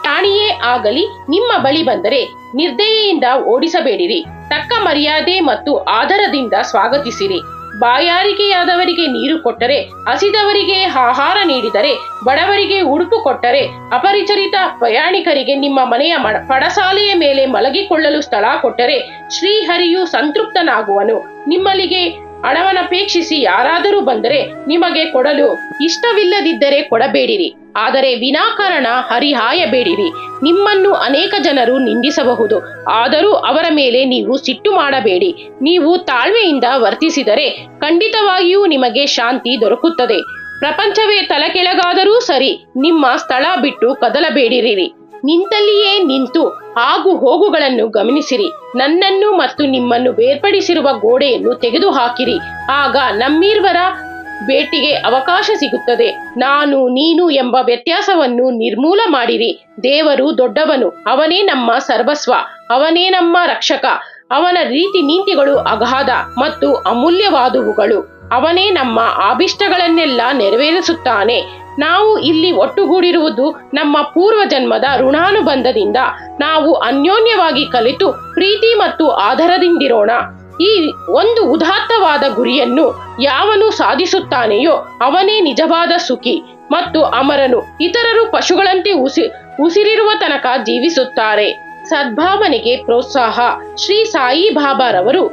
S1: ಪ್ರಾಣಿಯೇ ಆಗಲಿ ನಿಮ್ಮ ಬಳಿ ಬಂದರೆ ನಿರ್ದಯೆಯಿಂದ ಓಡಿಸಬೇಡಿರಿ. ತಕ್ಕ ಮರ್ಯಾದೆ ಮತ್ತು ಆದರದಿಂದ ಸ್ವಾಗತಿಸಿರಿ. ಬಾಯಾರಿಕೆಯಾದವರಿಗೆ ನೀರು ಕೊಟ್ಟರೆ, ಹಸಿದವರಿಗೆ ಆಹಾರ ನೀಡಿದರೆ, ಬಡವರಿಗೆ ಉಡುಪು ಕೊಟ್ಟರೆ, ಅಪರಿಚಿತ ಪ್ರಯಾಣಿಕರಿಗೆ ನಿಮ್ಮ ಮನೆಯ ಪಡಸಾಲೆಯ ಮೇಲೆ ಮಲಗಿಕೊಳ್ಳಲು ಸ್ಥಳ ಕೊಟ್ಟರೆ ಶ್ರೀಹರಿಯು ಸಂತೃಪ್ತನಾಗುವನು. ನಿಮ್ಮಲ್ಲಿಗೆ ಹಣವನ್ನಪೇಕ್ಷಿಸಿ ಯಾರಾದರೂ ಬಂದರೆ ನಿಮಗೆ ಕೊಡಲು ಇಷ್ಟವಿಲ್ಲದಿದ್ದರೆ ಕೊಡಬೇಡಿರಿ. ಆದರೆ ವಿನಾಕಾರಣ ಹರಿಹಾಯಬೇಡಿರಿ. ನಿಮ್ಮನ್ನು ಅನೇಕ ಜನರು ನಿಂದಿಸಬಹುದು, ಆದರೂ ಅವರ ಮೇಲೆ ನೀವು ಸಿಟ್ಟು ಮಾಡಬೇಡಿ. ನೀವು ತಾಳ್ಮೆಯಿಂದ ವರ್ತಿಸಿದರೆ ಖಂಡಿತವಾಗಿಯೂ ನಿಮಗೆ ಶಾಂತಿ ದೊರಕುತ್ತದೆ. ಪ್ರಪಂಚವೇ ತಲೆಕೆಳಗಾದರೂ ಸರಿ, ನಿಮ್ಮ ಸ್ಥಳ ಬಿಟ್ಟು ಕದಲಬೇಡಿರಿ. ನಿಂತಲ್ಲಿಯೇ ನಿಂತು ಆಗು ಹೋಗುಗಳನ್ನು ಗಮನಿಸಿರಿ. ನನ್ನನ್ನು ಮತ್ತು ನಿಮ್ಮನ್ನು ಬೇರ್ಪಡಿಸಿರುವ ಗೋಡೆಯನ್ನು ತೆಗೆದುಹಾಕಿರಿ. ಆಗ ನಮ್ಮಿರುವರ ಭೇಟಿಗೆ ಅವಕಾಶ ಸಿಗುತ್ತದೆ. ನಾನು ನೀನು ಎಂಬ ವ್ಯತ್ಯಾಸವನ್ನು ನಿರ್ಮೂಲ ಮಾಡಿರಿ. ದೇವರು ದೊಡ್ಡವನು, ಅವನೇ ನಮ್ಮ ಸರ್ವಸ್ವ, ಅವನೇ ನಮ್ಮ ರಕ್ಷಕ. ಅವನ ರೀತಿ ನೀತಿಗಳು ಅಗಾಧ ಮತ್ತು ಅಮೂಲ್ಯವಾದವುಗಳು. ಅವನೇ ನಮ್ಮ ಆಭಿಷ್ಟಗಳನ್ನೆಲ್ಲ ನೆರವೇರಿಸುತ್ತಾನೆ. ನಾವು ಇಲ್ಲಿ ಒಟ್ಟುಗೂಡಿರುವುದು ನಮ್ಮ ಪೂರ್ವ ಜನ್ಮದ ಋಣಾನುಬಂಧದಿಂದ. ನಾವು ಅನ್ಯೋನ್ಯವಾಗಿ ಕಲಿತು ಪ್ರೀತಿ ಮತ್ತು ಆದರದಿಂದಿರೋಣ. ಈ ಒಂದು ಉದಾತ್ತವಾದ ಗುರಿಯನ್ನು ಯಾವನು ಸಾಧಿಸುತ್ತಾನೆಯೋ ಅವನೇ ನಿಜವಾದ ಸುಖಿ ಮತ್ತು ಅಮರನು. ಇತರರು ಪಶುಗಳಂತೆ ಉಸಿರಿರುವ ತನಕ ಜೀವಿಸುತ್ತಾರೆ. ಸದ್ಭಾವನೆಗೆ ಪ್ರೋತ್ಸಾಹ. ಶ್ರೀ ಸಾಯಿ ಬಾಬಾರವರು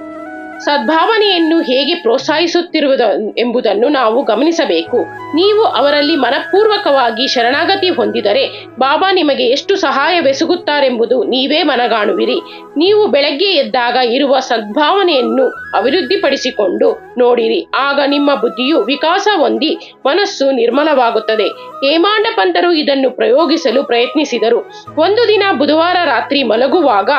S1: ಸದ್ಭಾವನೆಯನ್ನು ಹೇಗೆ ಪ್ರೋತ್ಸಾಹಿಸುತ್ತಿರುವುದು ಎಂಬುದನ್ನು ನಾವು ಗಮನಿಸಬೇಕು. ನೀವು ಅವರಲ್ಲಿ ಮನಪೂರ್ವಕವಾಗಿ ಶರಣಾಗತಿ ಹೊಂದಿದರೆ ಬಾಬಾ ನಿಮಗೆ ಎಷ್ಟು ಸಹಾಯವೆಸಗುತ್ತಾರೆಂಬುದು ನೀವೇ ಮನಗಾಣುವಿರಿ. ನೀವು ಬೆಳಗ್ಗೆ ಎದ್ದಾಗ ಇರುವ ಸದ್ಭಾವನೆಯನ್ನು ಅಭಿವೃದ್ಧಿಪಡಿಸಿಕೊಂಡು ನೋಡಿರಿ. ಆಗ ನಿಮ್ಮ ಬುದ್ಧಿಯು ವಿಕಾಸ ಹೊಂದಿ ಮನಸ್ಸು ನಿರ್ಮಲವಾಗುತ್ತದೆ. ಹೇಮಾಂಡ ಪಂತರು ಇದನ್ನು ಪ್ರಯೋಗಿಸಲು ಪ್ರಯತ್ನಿಸಿದರು. ಒಂದು ದಿನ ಬುಧವಾರ ರಾತ್ರಿ ಮಲಗುವಾಗ,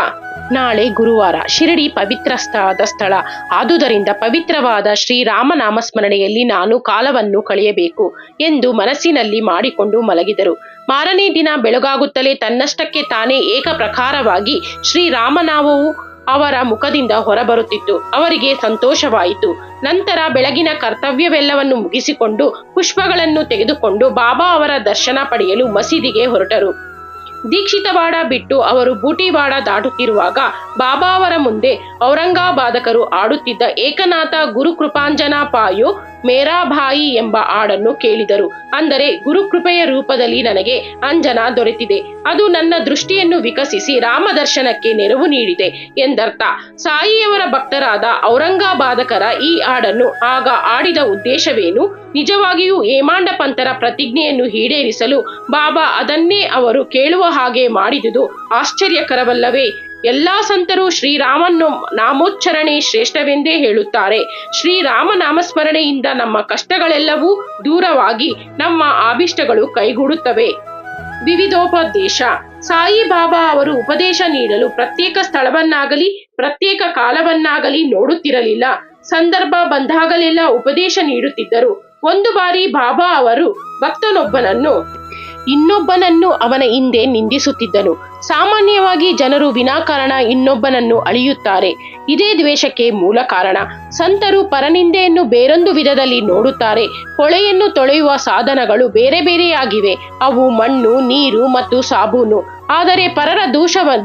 S1: ನಾಳೆ ಗುರುವಾರ, ಶಿರಡಿ ಪವಿತ್ರವಾದ ಸ್ಥಳ, ಆದುದರಿಂದ ಪವಿತ್ರವಾದ ಶ್ರೀರಾಮ ನಾಮಸ್ಮರಣೆಯಲ್ಲಿ ನಾನು ಕಾಲವನ್ನು ಕಳೆಯಬೇಕು ಎಂದು ಮನಸ್ಸಿನಲ್ಲಿ ಮಾಡಿಕೊಂಡು ಮಲಗಿದರು. ಮಾರನೇ ದಿನ ಬೆಳಗಾಗುತ್ತಲೇ ತನ್ನಷ್ಟಕ್ಕೆ ತಾನೇ ಏಕಪ್ರಕಾರವಾಗಿ ಶ್ರೀರಾಮನಾಮವು ಅವರ ಮುಖದಿಂದ ಹೊರಬರುತ್ತಿತ್ತು. ಅವರಿಗೆ ಸಂತೋಷವಾಯಿತು. ನಂತರ ಬೆಳಗಿನ ಕರ್ತವ್ಯವೆಲ್ಲವನ್ನು ಮುಗಿಸಿಕೊಂಡು ಪುಷ್ಪಗಳನ್ನು ತೆಗೆದುಕೊಂಡು ಬಾಬಾ ಅವರ ದರ್ಶನ ಪಡೆಯಲು ಮಸೀದಿಗೆ ಹೊರಟರು. ದೀಕ್ಷಿತವಾಡ ಬಿಟ್ಟು ಅವರು ಬೂಟಿವಾಡ ದಾಟುತ್ತಿರುವಾಗ ಬಾಬಾ ಅವರ ಮುಂದೆ ಔರಂಗಾಬಾದಕರು ಆಡುತ್ತಿದ್ದ ಏಕನಾಥ ಗುರುಕೃಪಾಂಜನ ಪಾಯೋ ಮೇರಾ ಭಾಯಿ ಎಂಬ ಹಾಡನ್ನು ಕೇಳಿದರು. ಅಂದರೆ ಗುರುಕೃಪೆಯ ರೂಪದಲ್ಲಿ ನನಗೆ ಅಂಜನ ದೊರೆತಿದೆ, ಅದು ನನ್ನ ದೃಷ್ಟಿಯನ್ನು ವಿಕಸಿಸಿ ರಾಮ ದರ್ಶನಕ್ಕೆ ನೆರವು ನೀಡಿದೆ ಎಂದರ್ಥ. ಸಾಯಿಯವರ ಭಕ್ತರಾದ ಔರಂಗಾಬಾದಕರ ಈ ಹಾಡನ್ನು ಆಗ ಆಡಿದ ಉದ್ದೇಶವೇನು? ನಿಜವಾಗಿಯೂ ಹೇಮಾಂಡ ಪಂತರ ಪ್ರತಿಜ್ಞೆಯನ್ನು ಈಡೇರಿಸಲು ಬಾಬಾ ಅದನ್ನೇ ಅವರು ಕೇಳುವ ಹಾಗೆ ಮಾಡಿದುದು ಆಶ್ಚರ್ಯಕರವಲ್ಲವೇ? ಎಲ್ಲಾ ಸಂತರು ಶ್ರೀರಾಮನ ನಾಮೋಚ್ಚರಣೆ ಶ್ರೇಷ್ಠವೆಂದೇ ಹೇಳುತ್ತಾರೆ. ಶ್ರೀರಾಮ ನಾಮಸ್ಮರಣೆಯಿಂದ ನಮ್ಮ ಕಷ್ಟಗಳೆಲ್ಲವೂ ದೂರವಾಗಿ ನಮ್ಮ ಆಭಿಷ್ಟಗಳು ಕೈಗೂಡುತ್ತವೆ. ವಿವಿಧೋಪದೇಶ. ಸಾಯಿ ಬಾಬಾ ಅವರು ಉಪದೇಶ ನೀಡಲು ಪ್ರತ್ಯೇಕ ಸ್ಥಳವನ್ನಾಗಲಿ ಪ್ರತ್ಯೇಕ ಕಾಲವನ್ನಾಗಲಿ ನೋಡುತ್ತಿರಲಿಲ್ಲ. ಸಂದರ್ಭ ಬಂದಾಗಲೆಲ್ಲ ಉಪದೇಶ ನೀಡುತ್ತಿದ್ದರು. ಒಂದು ಬಾರಿ ಬಾಬಾ ಅವರು ಇನ್ನೊಬ್ಬನನ್ನು ಅವನ ಹಿಂದೆ ನಿಂದಿಸುತ್ತಿದ್ದನು. ಸಾಮಾನ್ಯವಾಗಿ ಜನರು ವಿನಾಕಾರಣ ಇನ್ನೊಬ್ಬನನ್ನು ಅಳಿಯುತ್ತಾರೆ. ಇದೇ ದ್ವೇಷಕ್ಕೆ ಮೂಲ ಕಾರಣ. ಸಂತರು ಪರನಿಂದೆಯನ್ನು ಬೇರೊಂದು ವಿಧದಲ್ಲಿ ನೋಡುತ್ತಾರೆ. ಹೊಳೆಯನ್ನು ತೊಳೆಯುವ ಸಾಧನಗಳು ಬೇರೆ ಬೇರೆಯಾಗಿವೆ. ಅವು ಮಣ್ಣು, ನೀರು ಮತ್ತು ಸಾಬೂನು. ಆದರೆ ಪರರ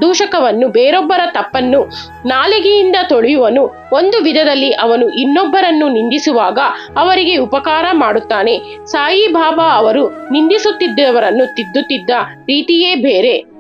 S1: ದೂಷಕವನ್ನು, ಬೇರೊಬ್ಬರ ತಪ್ಪನ್ನು ನಾಲಿಗೆಯಿಂದ ತೊಳೆಯುವನು ಒಂದು ವಿಧದಲ್ಲಿ ಅವನು ಇನ್ನೊಬ್ಬರನ್ನು ನಿಂದಿಸುವಾಗ ಅವರಿಗೆ ಉಪಕಾರ ಮಾಡುತ್ತಾನೆ. ಸಾಯಿ ಬಾಬಾ ಅವರು ನಿಂದಿಸುತ್ತಿದ್ದವರನ್ನು ತಿದ್ದುತ್ತಿದ್ದ ರೀತಿಯೇ ಬೇರೆ.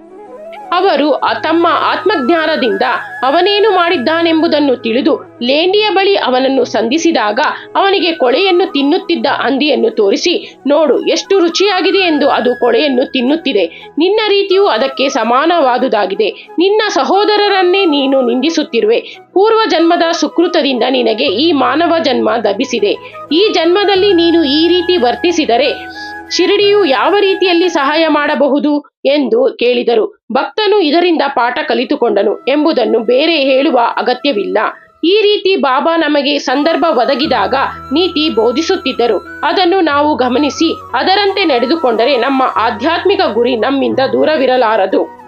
S1: ಅವರು ತಮ್ಮ ಆತ್ಮಜ್ಞಾನದಿಂದ ಅವನೇನು ಮಾಡಿದ್ದಾನೆಂಬುದನ್ನು ತಿಳಿದು ಲೇಂಡಿಯ ಬಳಿ ಅವನನ್ನು ಸಂಧಿಸಿದಾಗ ಅವನಿಗೆ ಕೊಳೆಯನ್ನು ತಿನ್ನುತ್ತಿದ್ದ ಹಂದಿಯನ್ನು ತೋರಿಸಿ, ನೋಡು ಎಷ್ಟು ರುಚಿಯಾಗಿದೆ ಎಂದು ಅದು ಕೊಳೆಯನ್ನು ತಿನ್ನುತ್ತಿದೆ. ನಿನ್ನ ರೀತಿಯು ಅದಕ್ಕೆ ಸಮಾನವಾದುದಾಗಿದೆ. ನಿನ್ನ ಸಹೋದರರನ್ನೇ ನೀನು ನಿಂದಿಸುತ್ತಿರುವೆ. ಪೂರ್ವ ಜನ್ಮದ ಸುಕೃತದಿಂದ ನಿನಗೆ ಈ ಮಾನವ ಜನ್ಮ ಲಭಿಸಿದೆ. ಈ ಜನ್ಮದಲ್ಲಿ ನೀನು ಈ ರೀತಿ ವರ್ತಿಸಿದರೆ ಶಿರಡಿಯು ಯಾವ ರೀತಿಯಲ್ಲಿ ಸಹಾಯ ಮಾಡಬಹುದು ಎಂದು ಕೇಳಿದರು. ಭಕ್ತನು ಇದರಿಂದ ಪಾಠ ಕಲಿತುಕೊಂಡನು ಎಂಬುದನ್ನು ಬೇರೆ ಹೇಳುವ ಅಗತ್ಯವಿಲ್ಲ. ಈ ರೀತಿ ಬಾಬಾ ನಮಗೆ ಸಂದರ್ಭ ಒದಗಿದಾಗ ನೀತಿ ಬೋಧಿಸುತ್ತಿದ್ದರು. ಅದನ್ನು ನಾವು ಗಮನಿಸಿ ಅದರಂತೆ ನಡೆದುಕೊಂಡರೆ ನಮ್ಮ ಆಧ್ಯಾತ್ಮಿಕ ಗುರಿ ನಮ್ಮಿಂದ ದೂರವಿರಲಾರದು.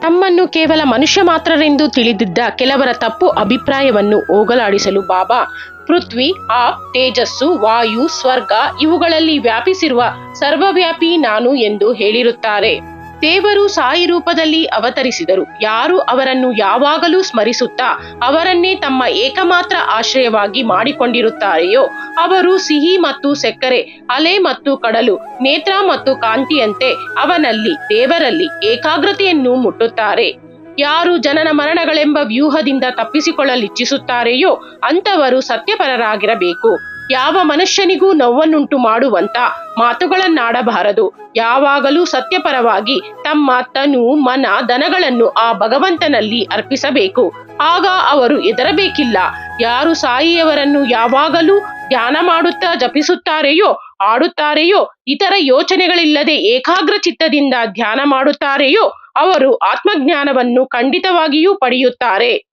S1: ತಮ್ಮನ್ನು ಕೇವಲ ಮನುಷ್ಯ ಮಾತ್ರರೆಂದು ತಿಳಿದಿದ್ದ ಕೆಲವರ ತಪ್ಪು ಅಭಿಪ್ರಾಯವನ್ನು ಹೋಗಲಾಡಿಸಲು ಬಾಬಾ ಪೃಥ್ವಿ, ಆಪ್, ತೇಜಸ್ಸು, ವಾಯು, ಸ್ವರ್ಗ ಇವುಗಳಲ್ಲಿ ವ್ಯಾಪಿಸಿರುವ ಸರ್ವವ್ಯಾಪಿ ನಾನು ಎಂದು ಹೇಳಿರುತ್ತಾರೆ. ದೇವರು ಸಾಯಿ ರೂಪದಲ್ಲಿ ಅವತರಿಸಿದರು. ಯಾರು ಅವರನ್ನು ಯಾವಾಗಲೂ ಸ್ಮರಿಸುತ್ತಾ ಅವರನ್ನೇ ತಮ್ಮ ಏಕಮಾತ್ರ ಆಶ್ರಯವಾಗಿ ಮಾಡಿಕೊಂಡಿರುತ್ತಾರೆಯೋ ಅವರು ಸಿಹಿ ಮತ್ತು ಸಕ್ಕರೆ, ಅಲೆ ಮತ್ತು ಕಡಲು, ನೇತ್ರ ಮತ್ತು ಕಾಂತಿಯಂತೆ ಅವನಲ್ಲಿ, ದೇವರಲ್ಲಿ ಏಕಾಗ್ರತೆಯನ್ನು ಮುಟ್ಟುತ್ತಾರೆ. ಯಾರು ಜನನ ಮರಣಗಳೆಂಬ ವ್ಯೂಹದಿಂದ ತಪ್ಪಿಸಿಕೊಳ್ಳಲಿಚ್ಛಿಸುತ್ತಾರೆಯೋ ಅಂಥವರು ಸತ್ಯಪರರಾಗಿರಬೇಕು. ಯಾವ ಮನುಷ್ಯನಿಗೂ ನೋವನ್ನುಂಟು ಮಾಡುವಂತ ಮಾತುಗಳನ್ನಾಡಬಾರದು. ಯಾವಾಗಲೂ ಸತ್ಯಪರವಾಗಿ ತಮ್ಮ ತನು, ಮನ, ಧನಗಳನ್ನು ಆ ಭಗವಂತನಲ್ಲಿ ಅರ್ಪಿಸಬೇಕು. ಆಗ ಅವರು ಹೆದರಬೇಕಿಲ್ಲ. ಯಾರು ಸಾಯಿಯವರನ್ನು ಯಾವಾಗಲೂ ಧ್ಯಾನ ಮಾಡುತ್ತಾ ಜಪಿಸುತ್ತಾರೆಯೋ, ಆಡುತ್ತಾರೆಯೋ, ಇತರ ಯೋಚನೆಗಳಿಲ್ಲದೆ ಏಕಾಗ್ರ ಚಿತ್ತದಿಂದ ಧ್ಯಾನ ಮಾಡುತ್ತಾರೆಯೋ ಅವರು ಆತ್ಮಜ್ಞಾನವನ್ನು ಖಂಡಿತವಾಗಿಯೂ ಪಡೆಯುತ್ತಾರೆ.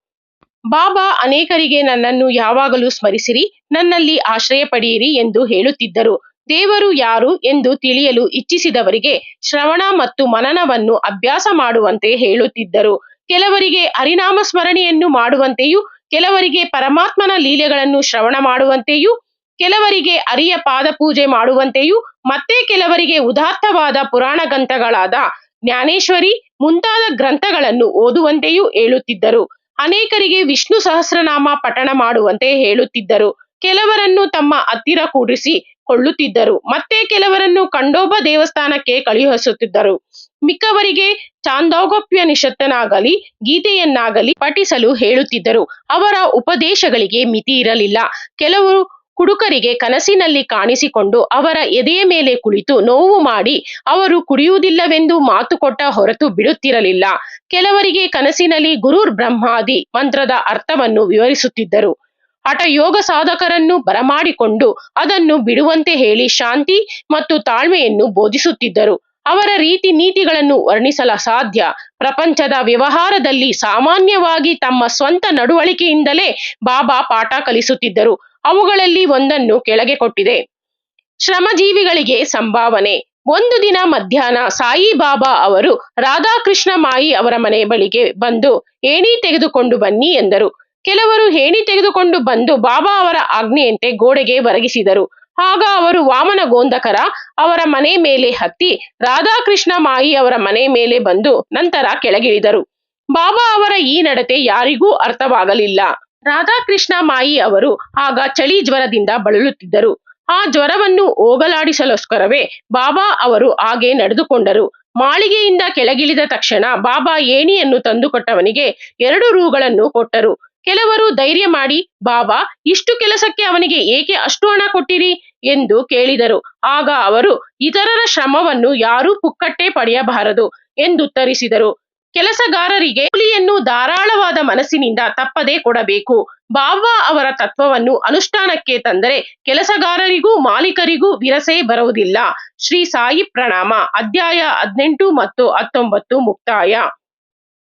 S1: ಬಾಬಾ ಅನೇಕರಿಗೆ ನನ್ನನ್ನು ಯಾವಾಗಲೂ ಸ್ಮರಿಸಿರಿ, ನನ್ನಲ್ಲಿ ಆಶ್ರಯ ಪಡೆಯಿರಿ ಎಂದು ಹೇಳುತ್ತಿದ್ದರು. ದೇವರು ಯಾರು ಎಂದು ತಿಳಿಯಲು ಇಚ್ಛಿಸಿದವರಿಗೆ ಶ್ರವಣ ಮತ್ತು ಮನನವನ್ನು ಅಭ್ಯಾಸ ಮಾಡುವಂತೆ ಹೇಳುತ್ತಿದ್ದರು. ಕೆಲವರಿಗೆ ಹರಿನಾಮ ಸ್ಮರಣೆಯನ್ನು ಮಾಡುವಂತೆಯೂ, ಕೆಲವರಿಗೆ ಪರಮಾತ್ಮನ ಲೀಲೆಗಳನ್ನು ಶ್ರವಣ ಮಾಡುವಂತೆಯೂ, ಕೆಲವರಿಗೆ ಹರಿಯ ಪಾದ ಪೂಜೆ ಮಾಡುವಂತೆಯೂ, ಮತ್ತೆ ಕೆಲವರಿಗೆ ಉದಾತ್ತವಾದ ಪುರಾಣ ಗ್ರಂಥಗಳಾದ ಜ್ಞಾನೇಶ್ವರಿ ಮುಂತಾದ ಗ್ರಂಥಗಳನ್ನು ಓದುವಂತೆಯೂ ಹೇಳುತ್ತಿದ್ದರು. ಅನೇಕರಿಗೆ ವಿಷ್ಣು ಸಹಸ್ರನಾಮ ಪಠಣ ಮಾಡುವಂತೆ ಹೇಳುತ್ತಿದ್ದರು. ಕೆಲವರನ್ನು ತಮ್ಮ ಹತ್ತಿರ ಕೂಡಿಸಿ ಕೊಳ್ಳುತ್ತಿದ್ದರು. ಮತ್ತೆ ಕೆಲವರನ್ನು ಖಂಡೋಬಾ ದೇವಸ್ಥಾನಕ್ಕೆ ಕಳುಹಿಸುತ್ತಿದ್ದರು. ಮಿಕ್ಕವರಿಗೆ ಚಾಂದೋಗೋಪನಿಷತ್ತನ್ನಾಗಲಿ ಗೀತೆಯನ್ನಾಗಲಿ ಪಠಿಸಲು ಹೇಳುತ್ತಿದ್ದರು. ಅವರ ಉಪದೇಶಗಳಿಗೆ ಮಿತಿ ಇರಲಿಲ್ಲ. ಕೆಲವರು ಕುಡುಕರಿಗೆ ಕನಸಿನಲ್ಲಿ ಕಾಣಿಸಿಕೊಂಡು ಅವರ ಎದೆಯ ಮೇಲೆ ಕುಳಿತು ನೋವು ಮಾಡಿ ಅವರು ಕುಡಿಯುವುದಿಲ್ಲವೆಂದು ಮಾತು ಕೊಟ್ಟ ಹೊರತು ಬಿಡುತ್ತಿರಲಿಲ್ಲ. ಕೆಲವರಿಗೆ ಕನಸಿನಲ್ಲಿ ಗುರುರ್ ಬ್ರಹ್ಮಾದಿ ಮಂತ್ರದ ಅರ್ಥವನ್ನು ವಿವರಿಸುತ್ತಿದ್ದರು. ಹಠಯೋಗ ಸಾಧಕರನ್ನು ಬರಮಾಡಿಕೊಂಡು ಅದನ್ನು ಬಿಡುವಂತೆ ಹೇಳಿ ಶಾಂತಿ ಮತ್ತು ತಾಳ್ಮೆಯನ್ನು ಬೋಧಿಸುತ್ತಿದ್ದರು. ಅವರ ರೀತಿ ನೀತಿಗಳನ್ನು ವರ್ಣಿಸಲು ಅಸಾಧ್ಯ. ಪ್ರಪಂಚದ ವ್ಯವಹಾರದಲ್ಲಿ ಸಾಮಾನ್ಯವಾಗಿ ತಮ್ಮ ಸ್ವಂತ ನಡವಳಿಕೆಯಿಂದಲೇ ಬಾಬಾ ಪಾಠ ಕಲಿಸುತ್ತಿದ್ದರು. ಅವುಗಳಲ್ಲಿ ಒಂದನ್ನು ಕೆಳಗೆ ಕೊಟ್ಟಿದೆ. ಶ್ರಮಜೀವಿಗಳಿಗೆ ಸಂಭಾವನೆ. ಒಂದು ದಿನ ಮಧ್ಯಾಹ್ನ ಸಾಯಿಬಾಬಾ ಅವರು ರಾಧಾಕೃಷ್ಣ ಮಾಯಿ ಅವರ ಮನೆ ಬಳಿಗೆ ಬಂದು ಏಣಿ ತೆಗೆದುಕೊಂಡು ಬನ್ನಿ ಎಂದರು. ಕೆಲವರು ಏಣಿ ತೆಗೆದುಕೊಂಡು ಬಂದು ಬಾಬಾ ಅವರ ಆಜ್ಞೆಯಂತೆ ಗೋಡೆಗೆ ಒರಗಿಸಿದರು. ಆಗ ಅವರು ವಾಮನ ಗೋಂದಕರ ಅವರ ಮನೆ ಮೇಲೆ ಹತ್ತಿ ರಾಧಾಕೃಷ್ಣ ಮಾಯಿ ಅವರ ಮನೆ ಮೇಲೆ ಬಂದು ನಂತರ ಕೆಳಗಿಳಿದರು. ಬಾಬಾ ಅವರ ಈ ನಡತೆ ಯಾರಿಗೂ ಅರ್ಥವಾಗಲಿಲ್ಲ. ರಾಧಾಕೃಷ್ಣ ಮಾಯಿ ಅವರು ಆಗ ಚಳಿ ಜ್ವರದಿಂದ ಬಳಲುತ್ತಿದ್ದರು. ಆ ಜ್ವರವನ್ನು ಹೋಗಲಾಡಿಸಲೋಸ್ಕರವೇ ಬಾಬಾ ಅವರು ಹಾಗೆ ನಡೆದುಕೊಂಡರು. ಮಾಳಿಗೆಯಿಂದ ಕೆಳಗಿಳಿದ ತಕ್ಷಣ ಬಾಬಾ ಏಣಿಯನ್ನು ತಂದುಕೊಟ್ಟವನಿಗೆ 2 ರೂಗಳನ್ನು ಕೊಟ್ಟರು. ಕೆಲವರು ಧೈರ್ಯ ಮಾಡಿ, ಬಾಬಾ, ಇಷ್ಟು ಕೆಲಸಕ್ಕೆ ಅವನಿಗೆ ಏಕೆ ಅಷ್ಟು ಹಣ ಕೊಟ್ಟಿರಿ ಎಂದು ಕೇಳಿದರು. ಆಗ ಅವರು, ಇತರರ ಶ್ರಮವನ್ನು ಯಾರೂ ಪುಕ್ಕಟ್ಟೆ ಪಡೆಯಬಾರದು ಎಂದುತ್ತರಿಸಿದರು. ಕೆಲಸಗಾರರಿಗೆ ಕೂಲಿಯನ್ನು ಧಾರಾಳವಾದ ಮನಸ್ಸಿನಿಂದ ತಪ್ಪದೇ ಕೊಡಬೇಕು. ಬಾಬಾ ಅವರ ತತ್ವವನ್ನು ಅನುಷ್ಠಾನಕ್ಕೆ ತಂದರೆ ಕೆಲಸಗಾರರಿಗೂ ಮಾಲೀಕರಿಗೂ ವಿರಸೆ ಬರುವುದಿಲ್ಲ. ಶ್ರೀ ಸಾಯಿ ಪ್ರಣಾಮ. ಅಧ್ಯಾಯ 18 ಮತ್ತು 19 ಮುಕ್ತಾಯ.